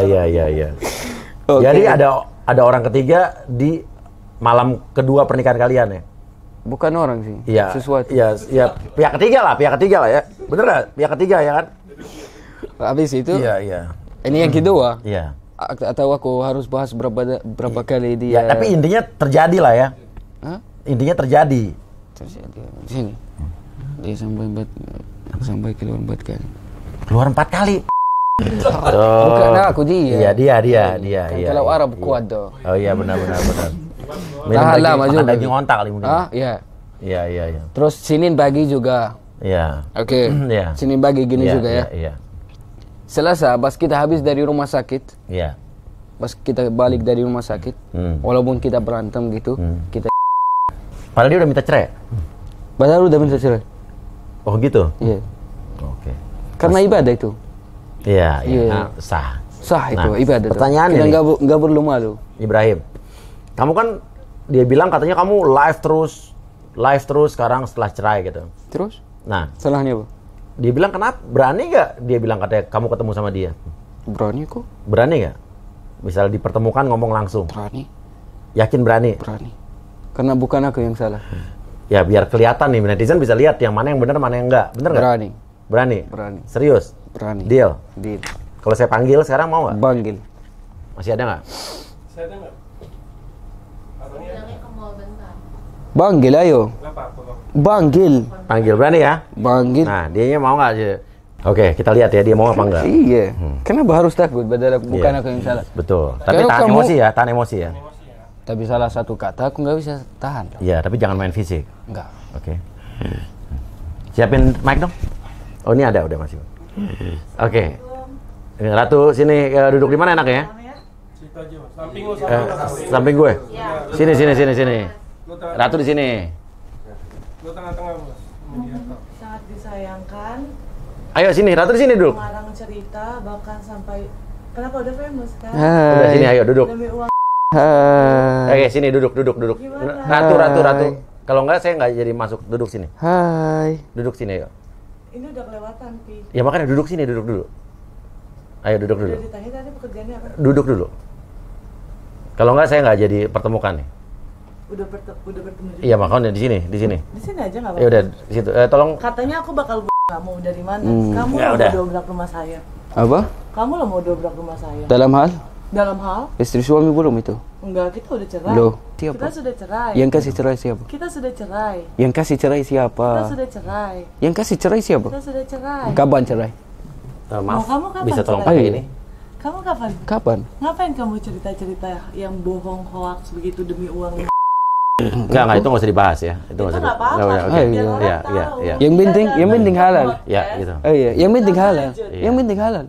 Speaker 1: Oke.
Speaker 3: Jadi ada orang ketiga di malam kedua pernikahan kalian ya?
Speaker 1: Bukan orang sih,
Speaker 3: Iya.
Speaker 1: sesuatu.
Speaker 3: Iya. Pihak ketiga lah ya. Bener nggak? Pihak ketiga ya kan?
Speaker 1: Habis itu,
Speaker 3: Iya.
Speaker 1: ini yang kedua.
Speaker 3: Iya.
Speaker 1: Atau aku harus bahas berapa kali dia.
Speaker 3: Ya, tapi intinya terjadi lah ya.
Speaker 1: Hah?
Speaker 3: Intinya terjadi.
Speaker 1: Terus dia di sini. Dia sampai keluar 4 kali.
Speaker 3: Keluar 4 kali.
Speaker 1: Bukan aku dia.
Speaker 3: Iya, dia.
Speaker 1: Kan
Speaker 3: Iya.
Speaker 1: kalau Arab kuat tuh.
Speaker 3: Oh iya, benar.
Speaker 1: Tahan lama juga.
Speaker 3: Daging onta kali mungkin.
Speaker 1: Ah, iya.
Speaker 3: Iya.
Speaker 1: Terus Senin pagi juga.
Speaker 3: Iya.
Speaker 1: Oke.
Speaker 3: Iya.
Speaker 1: Senin pagi gini juga ya.
Speaker 3: Iya.
Speaker 1: Selasa, pas kita habis dari rumah sakit,
Speaker 3: Iya.
Speaker 1: pas kita balik dari rumah sakit, walaupun kita berantem gitu, kita
Speaker 3: Padahal dia udah minta cerai.
Speaker 1: padahal udah minta cerai.
Speaker 3: Oh gitu.
Speaker 1: Iya.
Speaker 3: Oke.
Speaker 1: Karena ibadah itu.
Speaker 3: Iya.
Speaker 1: Iya.
Speaker 3: Nah, sah.
Speaker 1: Sah itu
Speaker 3: Nah,
Speaker 1: ibadah.
Speaker 3: pertanyaan
Speaker 1: kita
Speaker 3: ini.
Speaker 1: nggak perlu malu.
Speaker 3: Ibrahim, kamu kan dia bilang katanya kamu live terus sekarang setelah cerai gitu.
Speaker 1: Terus?
Speaker 3: Nah,
Speaker 1: Salahnya apa?
Speaker 3: dia bilang kenapa? Berani nggak? Dia bilang katanya kamu ketemu sama dia.
Speaker 1: Berani kok.
Speaker 3: Berani nggak? Misal dipertemukan ngomong langsung.
Speaker 1: Berani.
Speaker 3: Yakin berani?
Speaker 1: Berani. Karena bukan aku yang salah.
Speaker 3: Ya biar kelihatan nih netizen bisa lihat yang mana yang benar mana yang enggak. Bener nggak?
Speaker 1: Berani.
Speaker 3: Berani.
Speaker 1: Berani.
Speaker 3: Serius?
Speaker 1: Berani.
Speaker 3: Deal.
Speaker 1: Deal.
Speaker 3: Kalau saya panggil sekarang mau nggak?
Speaker 1: Panggil.
Speaker 3: Masih ada nggak?
Speaker 4: Saya ada nggak?
Speaker 5: Bilangnya ke mall bentar.
Speaker 1: Panggil ayo.
Speaker 4: Kenapa apa kok?
Speaker 1: Panggil.
Speaker 3: Panggil berani ya?
Speaker 1: Panggil.
Speaker 3: Nah, dianya mau nggak aja? Oke, kita lihat ya dia mau apa enggak.
Speaker 1: Iya. Kenapa harus takut? Padahal bukan
Speaker 3: Iya.
Speaker 1: aku yang salah.
Speaker 3: Betul. Tapi
Speaker 1: Kalau
Speaker 3: tahan
Speaker 1: kamu-
Speaker 3: emosi ya, tahan emosi ya.
Speaker 1: Tapi salah satu kata aku nggak bisa tahan.
Speaker 3: Iya, tapi jangan main fisik.
Speaker 1: Enggak.
Speaker 3: Oke. Siapin mic dong. Oh, ini ada udah masih. Oke. Ratu sini duduk di mana enaknya?
Speaker 4: Situ aja, Mas. Samping lu
Speaker 3: Samping gue. Sini.
Speaker 4: Lu tengah,
Speaker 3: Ratu di sini.
Speaker 4: lu tengah-tengah, Mas. Mediator.
Speaker 2: Sangat disayangkan,
Speaker 3: Ayo sini, Ratu di sini duduk.
Speaker 2: mengarang cerita bahkan sampai kenapa udah famous kan?
Speaker 3: Udah sini, ayo duduk.
Speaker 2: Demi uang.
Speaker 1: Hai.
Speaker 3: Oke, sini duduk.
Speaker 2: Gimana?
Speaker 3: Ratu. Kalau enggak saya nggak jadi masuk. Duduk sini.
Speaker 1: Hai.
Speaker 3: Duduk sini, ayo.
Speaker 2: Ini udah kelewatan, Pi.
Speaker 3: Ya makanya duduk sini, duduk dulu. Ayo duduk dulu.
Speaker 2: Udah ditanya tadi pekerjaannya apa?
Speaker 3: Duduk dulu. Kalau nggak saya nggak jadi pertemukan nih.
Speaker 2: Udah bertemu juga.
Speaker 3: Iya makanya di sini.
Speaker 2: Di sini aja nggak apa-apa.
Speaker 3: Ya udah di situ. Tolong.
Speaker 2: Katanya aku bakal kamu dari mana? Kamu
Speaker 3: Ya
Speaker 2: lo
Speaker 3: udah.
Speaker 2: mau dobrak rumah saya.
Speaker 1: Apa?
Speaker 2: Kamu lo mau dobrak rumah saya.
Speaker 1: Dalam hal?
Speaker 2: Dalam hal?
Speaker 1: Istri suami belum itu?
Speaker 2: Enggak, kita udah cerai.
Speaker 1: Loh,
Speaker 2: Kita
Speaker 1: siapa?
Speaker 2: sudah cerai.
Speaker 1: Yang kasih cerai siapa?
Speaker 2: Kita sudah cerai.
Speaker 1: Yang kasih cerai siapa?
Speaker 2: Kita sudah cerai.
Speaker 1: Yang kasih cerai siapa?
Speaker 2: Kita sudah cerai.
Speaker 1: Kapan cerai?
Speaker 3: Maaf.
Speaker 2: Kamu kapan
Speaker 3: Bisa tolong
Speaker 2: cerai?
Speaker 3: pakai
Speaker 1: Ayo.
Speaker 3: ini?
Speaker 2: Kamu kapan?
Speaker 1: Kapan?
Speaker 2: Ngapain kamu cerita-cerita yang bohong, hoax begitu demi uang?
Speaker 3: Enggak, itu nggak usah dibahas ya. Itu nggak usah.
Speaker 2: nggak apa-apa.
Speaker 3: Nggak, oke.
Speaker 1: Biar
Speaker 2: orang
Speaker 3: Iya,
Speaker 2: tahu.
Speaker 3: iya, iya.
Speaker 1: Yang penting halal.
Speaker 3: Ya, gitu.
Speaker 1: Oh iya, yang penting
Speaker 2: Sama
Speaker 1: halal.
Speaker 2: aja.
Speaker 1: Yang penting halal.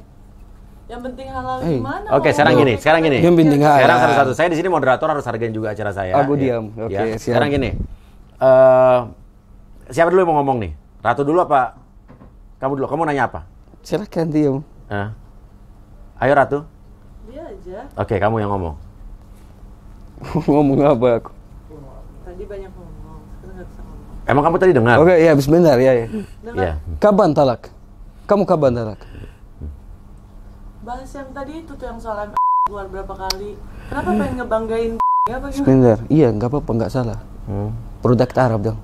Speaker 2: Yang penting halal
Speaker 1: Eh.
Speaker 2: gimana?
Speaker 3: Oke, sekarang gini.
Speaker 1: Yang penting halal.
Speaker 3: Sekarang satu-satu. Saya di sini moderator harus hargain juga acara saya.
Speaker 1: Aku
Speaker 3: ya.
Speaker 1: diam. Oke,
Speaker 3: Ya.
Speaker 1: siap.
Speaker 3: Sekarang gini. Siapa dulu yang mau ngomong nih? Ratu dulu apa? Kamu dulu. Kamu nanya apa?
Speaker 1: Silakan diam.
Speaker 3: Ayo Ratu.
Speaker 2: Dia aja.
Speaker 3: Oke, kamu yang ngomong.
Speaker 1: Ngomong apa aku?
Speaker 2: Tadi banyak ngomong. Sekarang nggak bisa ngomong.
Speaker 3: Emang kamu tadi dengar?
Speaker 1: Oke, ya sebentar ya.
Speaker 3: Iya.
Speaker 1: Kapan talak? Kamu kapan talak?
Speaker 2: Bahas yang tadi itu tuh yang soal keluar berapa kali. Kenapa pengen ngebanggain apa gitu?
Speaker 1: Sebentar. Iya, nggak apa-apa, nggak salah. Produk Arab dong.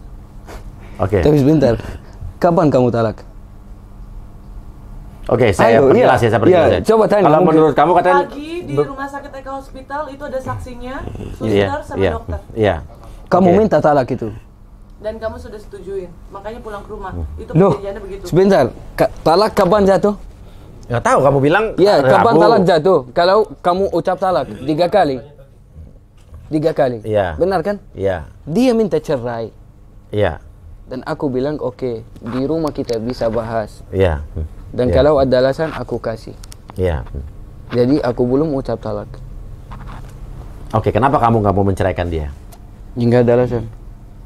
Speaker 3: Oke.
Speaker 1: Tapi sebentar. Kapan kamu talak?
Speaker 3: Oke, saya
Speaker 1: Ayo,
Speaker 3: perjelas
Speaker 1: iya.
Speaker 3: ya, saya perjelas
Speaker 1: Iya,
Speaker 3: ya.
Speaker 1: coba tanya,
Speaker 3: Kalau
Speaker 1: mungkin.
Speaker 3: menurut kamu katanya
Speaker 2: Pagi di rumah sakit Eka Hospital itu ada saksinya,
Speaker 3: Iya,
Speaker 2: suster sama
Speaker 3: iya.
Speaker 2: dokter.
Speaker 3: Iya.
Speaker 1: Kamu
Speaker 3: Oke.
Speaker 1: minta talak itu?
Speaker 2: Dan kamu sudah setujuin. Makanya pulang ke rumah. Itu
Speaker 1: Loh,
Speaker 2: perjanjiannya begitu.
Speaker 1: sebentar. Talak kapan jatuh?
Speaker 3: Nggak tahu, kamu bilang
Speaker 1: Ya, kapan
Speaker 3: Rabu.
Speaker 1: talak jatuh? Kalau kamu ucap talak 3 kali. 3 kali.
Speaker 3: Iya.
Speaker 1: Benar kan?
Speaker 3: Iya.
Speaker 1: Dia minta cerai.
Speaker 3: Iya.
Speaker 1: Dan aku bilang oke, di rumah kita bisa bahas.
Speaker 3: Iya.
Speaker 1: Dan
Speaker 3: Iya.
Speaker 1: kalau ada alasan aku kasih.
Speaker 3: Iya.
Speaker 1: Jadi aku belum ucap talak.
Speaker 3: Oke, kenapa kamu nggak mau menceraikan dia?
Speaker 1: Enggak ada alasan.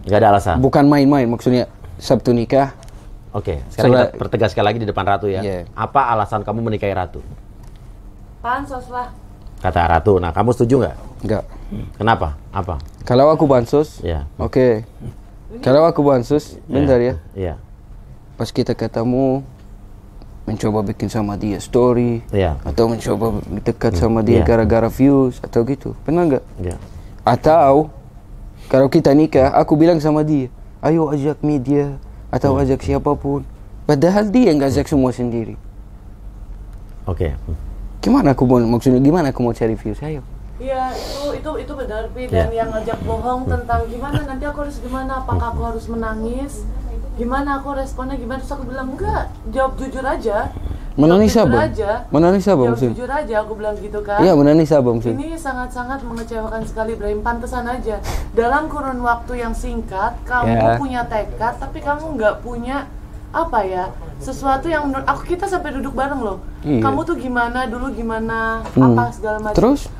Speaker 3: Nggak ada alasan.
Speaker 1: Bukan main-main, maksudnya Sabtu nikah.
Speaker 3: Oke, sekarang
Speaker 1: Setelah-
Speaker 3: kita pertegas sekali lagi di depan Ratu ya.
Speaker 1: Iya.
Speaker 3: Apa alasan kamu menikahi Ratu?
Speaker 2: Pansos lah.
Speaker 3: Kata Ratu. Nah, kamu setuju nggak?
Speaker 1: Enggak.
Speaker 3: Kenapa? Apa?
Speaker 1: Kalau aku bansos,
Speaker 3: Iya.
Speaker 1: oke. Kalau aku bansos, bentar ya.
Speaker 3: Iya.
Speaker 1: Pas kita ketemu, mencoba bikin sama dia story,
Speaker 3: Iya.
Speaker 1: atau mencoba dekat sama dia
Speaker 3: Iya.
Speaker 1: gara-gara views atau gitu, pernah nggak?
Speaker 3: Iya.
Speaker 1: Atau kalau kita nikah, aku bilang sama dia, ayo ajak media atau ajak siapapun, padahal dia nggak ajak semua sendiri.
Speaker 3: Oke.
Speaker 1: Gimana aku mau, maksudnya gimana aku mau cari views? Ayo.
Speaker 2: Iya, itu benar, Pi. Dan yang ngajak bohong tentang gimana nanti aku harus gimana, apakah aku harus menangis? Gimana aku responnya gimana? Terus aku bilang enggak, jawab jujur aja.
Speaker 1: Menangis
Speaker 2: Jawab jujur
Speaker 1: apa?
Speaker 2: aja.
Speaker 1: Menangis apa
Speaker 2: Jawab
Speaker 1: maksudnya?
Speaker 2: jujur aja, aku bilang gitu kan.
Speaker 1: Iya, menangis apa maksudnya?
Speaker 2: Ini sangat-sangat mengecewakan sekali, Ibrahim. Pantesan aja. Dalam kurun waktu yang singkat, kamu
Speaker 1: Ya.
Speaker 2: punya tekad, tapi kamu nggak punya apa ya? Sesuatu yang menurut aku, kita sampai duduk bareng loh.
Speaker 1: Iya.
Speaker 2: Kamu tuh gimana dulu, gimana apa segala macam.
Speaker 1: Terus?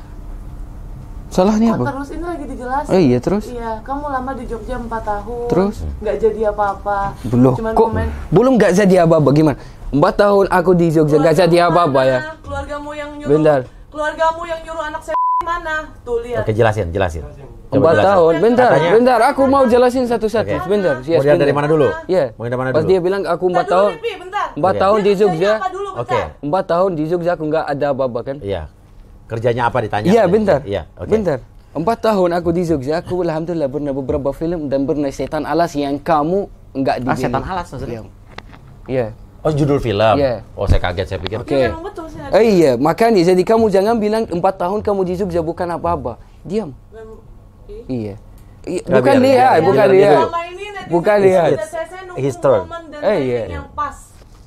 Speaker 1: Salahnya
Speaker 2: Kok
Speaker 1: apa?
Speaker 2: terus ini lagi dijelasin.
Speaker 1: Oh iya, terus?
Speaker 2: Iya, kamu lama di Jogja 4 tahun.
Speaker 1: Terus?
Speaker 2: Nggak jadi apa-apa.
Speaker 1: Belum.
Speaker 2: Cuman
Speaker 1: Kok
Speaker 2: komen.
Speaker 1: belum nggak jadi apa-apa? Gimana? 4 tahun aku di Jogja nggak jadi apa-apa ya?
Speaker 2: Keluargamu yang nyuruh.
Speaker 1: Bentar.
Speaker 2: Keluargamu yang nyuruh anak saya mana? Tuh lihat.
Speaker 3: Oke, jelasin.
Speaker 1: 4 tahun, bentar,
Speaker 3: Katanya-
Speaker 1: bentar, aku mau jelasin satu-satu,
Speaker 3: Oke.
Speaker 1: sebentar.
Speaker 3: Mau lihat dari mana dulu?
Speaker 1: Iya.
Speaker 3: Mau dari mana
Speaker 1: Pas
Speaker 3: dulu?
Speaker 1: dia bilang aku 4
Speaker 2: Bentar
Speaker 1: tahun,
Speaker 2: dulu, Pi, bentar.
Speaker 1: 4
Speaker 3: Oke.
Speaker 1: tahun di
Speaker 2: Dia
Speaker 1: Jogja,
Speaker 2: kerjanya apa dulu,
Speaker 3: Oke.
Speaker 2: bentar.
Speaker 1: 4 tahun di Jogja aku nggak ada apa-apa kan?
Speaker 3: Iya. Kerjanya apa ditanya?
Speaker 1: Iya, bentar.
Speaker 3: Iya, oke.
Speaker 1: Bentar. 4 tahun aku di Jogja, aku alhamdulillah pernah beberapa film dan pernah Setan Alas yang kamu nggak dibilang.
Speaker 3: Setan Alas maksudnya?
Speaker 1: Iya.
Speaker 3: Oh, judul film.
Speaker 1: Iya.
Speaker 3: Oh, saya kaget, saya pikir.
Speaker 1: Oke.
Speaker 2: Iya, memang betul sih. ada.
Speaker 1: Iya, makanya jadi kamu jangan bilang 4 tahun kamu di Jogja bukan apa-apa. Diam. Iya.
Speaker 3: Nggak,
Speaker 1: Bukan
Speaker 3: biar-
Speaker 1: lihat,
Speaker 3: biar-
Speaker 1: bukan
Speaker 3: biar-
Speaker 1: lihat.
Speaker 2: Selama ini netizen
Speaker 1: Bukan
Speaker 2: di
Speaker 1: lihat.
Speaker 2: CC nunggu
Speaker 3: History.
Speaker 2: momen dan
Speaker 1: iya.
Speaker 2: timing yang pas.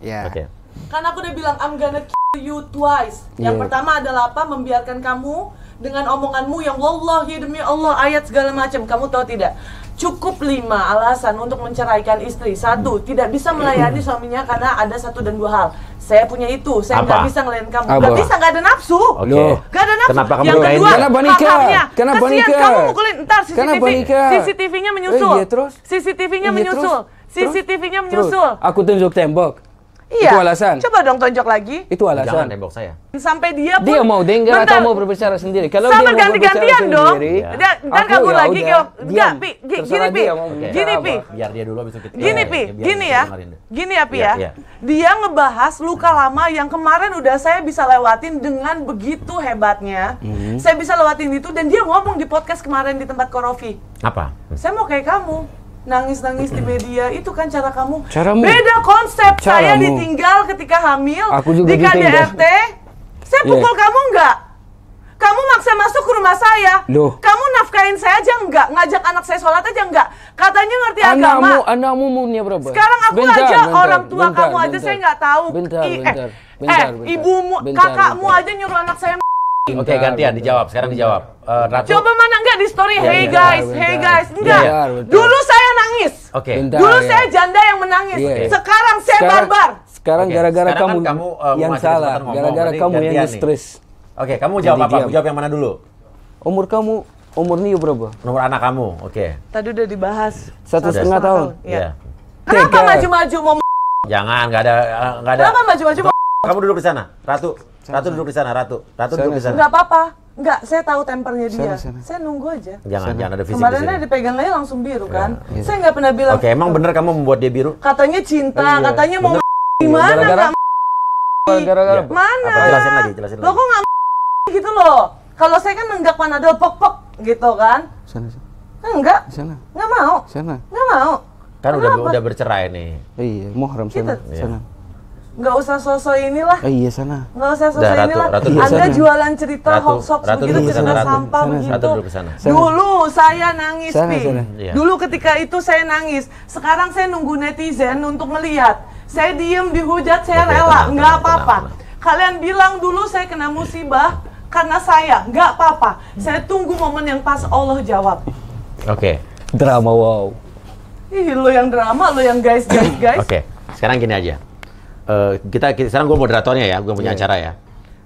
Speaker 1: Ya.
Speaker 3: Oke.
Speaker 2: Kan aku udah bilang I'm gonna kill you twice. Yang
Speaker 1: Iya.
Speaker 2: pertama adalah apa? Membiarkan kamu dengan omonganmu yang wallahi demi Allah ayat segala macam. Kamu tahu tidak? Cukup 5 alasan untuk menceraikan istri. 1, tidak bisa melayani suaminya karena ada 1 dan 2 hal. Saya punya itu, saya nggak
Speaker 3: Apa?
Speaker 2: bisa ngelayan kamu.
Speaker 1: Apa?
Speaker 2: Nggak bisa, nggak ada nafsu.
Speaker 3: Oke.
Speaker 1: Loh.
Speaker 2: Gak ada nafsu.
Speaker 3: Kenapa kamu
Speaker 2: yang
Speaker 3: nikahin
Speaker 2: kedua,
Speaker 3: dia?
Speaker 1: Kenapa nikah?
Speaker 2: hak-haknya.
Speaker 1: Kenapa
Speaker 2: Kasihan
Speaker 1: nikah?
Speaker 2: kamu mukulin. Ntar
Speaker 1: Kenapa nikah?
Speaker 2: CCTV-nya menyusul.
Speaker 1: Iya, terus?
Speaker 2: CCTV-nya
Speaker 1: Iya,
Speaker 2: menyusul.
Speaker 1: terus?
Speaker 2: CCTV-nya
Speaker 1: Terus,
Speaker 2: menyusul.
Speaker 1: aku tunjuk tembok.
Speaker 2: Iya.
Speaker 1: Itu alasan.
Speaker 2: Coba dong tonjok lagi.
Speaker 1: Itu
Speaker 3: Jangan
Speaker 1: alasan.
Speaker 3: tembok saya.
Speaker 2: Sampai dia pun
Speaker 1: Dia mau dengar
Speaker 2: Bentar.
Speaker 1: atau mau berbicara sendiri? Kalau
Speaker 2: Sama
Speaker 1: dia mau
Speaker 2: ganti-gantian
Speaker 1: berbicara
Speaker 2: dong.
Speaker 1: sendiri,
Speaker 3: Ya.
Speaker 2: Dan
Speaker 1: aku
Speaker 2: kabur
Speaker 1: ya
Speaker 2: lagi
Speaker 1: udah,
Speaker 2: Enggak,
Speaker 1: diam.
Speaker 2: Pi. Gini
Speaker 1: Terserah
Speaker 2: Pi.
Speaker 1: dia mau
Speaker 3: Oke.
Speaker 2: Gini Pi.
Speaker 3: Biar dia dulu habis itu kita.
Speaker 2: Gini Pi,
Speaker 3: biar
Speaker 2: gini
Speaker 3: dia
Speaker 2: ya.
Speaker 3: dengerin deh.
Speaker 2: Gini ya Pi
Speaker 3: Iya,
Speaker 2: ya.
Speaker 3: iya.
Speaker 2: Dia ngebahas luka lama yang kemarin udah saya bisa lewatin dengan begitu hebatnya. Saya bisa lewatin itu dan dia ngomong di podcast kemarin di tempat Korofi.
Speaker 3: Apa?
Speaker 2: Saya mau kayak kamu. Nangis-nangis di media, itu kan cara kamu.
Speaker 1: Caramu.
Speaker 2: Beda konsep. Saya
Speaker 1: Caramu.
Speaker 2: ditinggal ketika hamil.
Speaker 1: Aku juga
Speaker 2: di
Speaker 1: ditinggal.
Speaker 2: KDRT. Saya pukul kamu enggak? Kamu maksa masuk ke rumah saya.
Speaker 1: Loh.
Speaker 2: Kamu nafkahin saya aja enggak? Ngajak anak saya sholat aja enggak? Katanya ngerti agama.
Speaker 1: Anakmu umurnya berapa?
Speaker 2: Sekarang aku
Speaker 1: Bentar,
Speaker 2: aja
Speaker 1: bentar,
Speaker 2: orang tua
Speaker 1: bentar,
Speaker 2: kamu aja
Speaker 1: bentar.
Speaker 2: saya nggak tahu.
Speaker 1: Bentar,
Speaker 2: Ih,
Speaker 1: bentar, bentar.
Speaker 2: ibumu,
Speaker 1: Bentar,
Speaker 2: kakakmu
Speaker 1: bentar.
Speaker 2: aja nyuruh anak saya.
Speaker 3: Oke, gantian dijawab. Sekarang dijawab. Ratu.
Speaker 2: Coba mana enggak di story,
Speaker 3: Ya,
Speaker 2: hey
Speaker 3: ya,
Speaker 2: guys,
Speaker 1: bentar.
Speaker 2: hey guys, enggak.
Speaker 1: Ya, bentar.
Speaker 2: Dulu saya nangis.
Speaker 3: Oke.
Speaker 1: Bentar.
Speaker 2: Dulu
Speaker 1: ya.
Speaker 2: saya janda yang menangis.
Speaker 1: Iya.
Speaker 2: Sekarang saya barbar.
Speaker 1: Sekarang
Speaker 3: Oke,
Speaker 1: gara-gara
Speaker 3: sekarang
Speaker 1: kamu,
Speaker 3: kan kamu,
Speaker 1: yang
Speaker 3: masih
Speaker 1: salah.
Speaker 3: kesempatan ngomong,
Speaker 1: Gara-gara
Speaker 3: berarti
Speaker 1: kamu yang
Speaker 3: gantian nih.
Speaker 1: stres.
Speaker 3: Oke, kamu jawab
Speaker 1: Jadi
Speaker 3: apa?
Speaker 1: diam.
Speaker 3: Jawab yang mana dulu?
Speaker 1: Umur Nio berapa?
Speaker 3: Nomor anak kamu. Oke.
Speaker 2: Tadi udah dibahas.
Speaker 1: 1,5 tahun.
Speaker 2: Iya.
Speaker 3: Iya.
Speaker 2: Kenapa
Speaker 1: Tiga.
Speaker 2: maju-maju mau?
Speaker 3: Jangan, nggak ada.
Speaker 2: Kenapa maju-maju mau?
Speaker 3: Kamu duduk di sana, Ratu. Ratu duduk di sana, Ratu. Ratu duduk di sana.
Speaker 2: Enggak apa-apa. Enggak, saya tahu tempernya dia.
Speaker 1: Sana.
Speaker 2: Saya nunggu aja.
Speaker 3: Jangan ada fisik di
Speaker 2: Kemarinnya
Speaker 3: sini.
Speaker 2: dipegang aja langsung biru kan. Saya nggak pernah bilang.
Speaker 3: Oke, emang bener kamu membuat dia biru?
Speaker 2: Katanya cinta,
Speaker 1: Iya.
Speaker 2: katanya mau
Speaker 3: Bener.
Speaker 2: gimana
Speaker 1: Gara-gara?
Speaker 2: nggak
Speaker 1: Gara-gara
Speaker 3: Iya.
Speaker 2: mana?
Speaker 3: Apa? Jelasin lagi, jelasin
Speaker 2: Lo
Speaker 3: lagi.
Speaker 2: kok nggak gitu loh? Kalau saya kan nenggak panadol pok-pok gitu kan?
Speaker 1: Sana,
Speaker 2: Enggak,
Speaker 1: sana,
Speaker 2: nggak mau,
Speaker 1: sana.
Speaker 2: nggak mau.
Speaker 3: Kan
Speaker 2: Kenapa?
Speaker 3: udah bercerai nih.
Speaker 1: Iya, Muharram sana,
Speaker 2: Gitu.
Speaker 1: sana.
Speaker 2: Nggak usah sosok inilah.
Speaker 1: Iya, sana.
Speaker 2: Nggak usah
Speaker 3: Udah,
Speaker 2: sosok
Speaker 3: Ratu,
Speaker 2: inilah.
Speaker 3: Ratu dulu
Speaker 2: Anda
Speaker 1: sana.
Speaker 2: jualan cerita
Speaker 3: Ratu,
Speaker 2: hoax-hoax
Speaker 3: Ratu
Speaker 2: begitu,
Speaker 3: dulu ke
Speaker 2: cerita
Speaker 3: sana, Ratu.
Speaker 2: sampah
Speaker 1: Sana,
Speaker 2: begitu.
Speaker 3: Ratu dulu ke sana.
Speaker 1: Sana.
Speaker 2: Dulu saya nangis,
Speaker 1: Sana,
Speaker 2: Pi.
Speaker 1: sana.
Speaker 3: Iya.
Speaker 2: Dulu ketika itu saya nangis. Sekarang saya nunggu netizen untuk melihat. Saya diem dihujat, saya
Speaker 3: Oke,
Speaker 2: rela,
Speaker 3: tenang,
Speaker 2: nggak
Speaker 3: tenang,
Speaker 2: apa-apa.
Speaker 3: tenang.
Speaker 2: Kalian bilang dulu saya kena musibah karena saya, nggak apa-apa. Saya tunggu momen yang pas Allah jawab.
Speaker 3: Oke.
Speaker 1: Drama wow.
Speaker 2: Ih, lo yang drama, lo yang guys.
Speaker 3: Oke. Sekarang gini aja. Sekarang gue moderatornya ya, gue punya
Speaker 1: Iya.
Speaker 3: acara ya.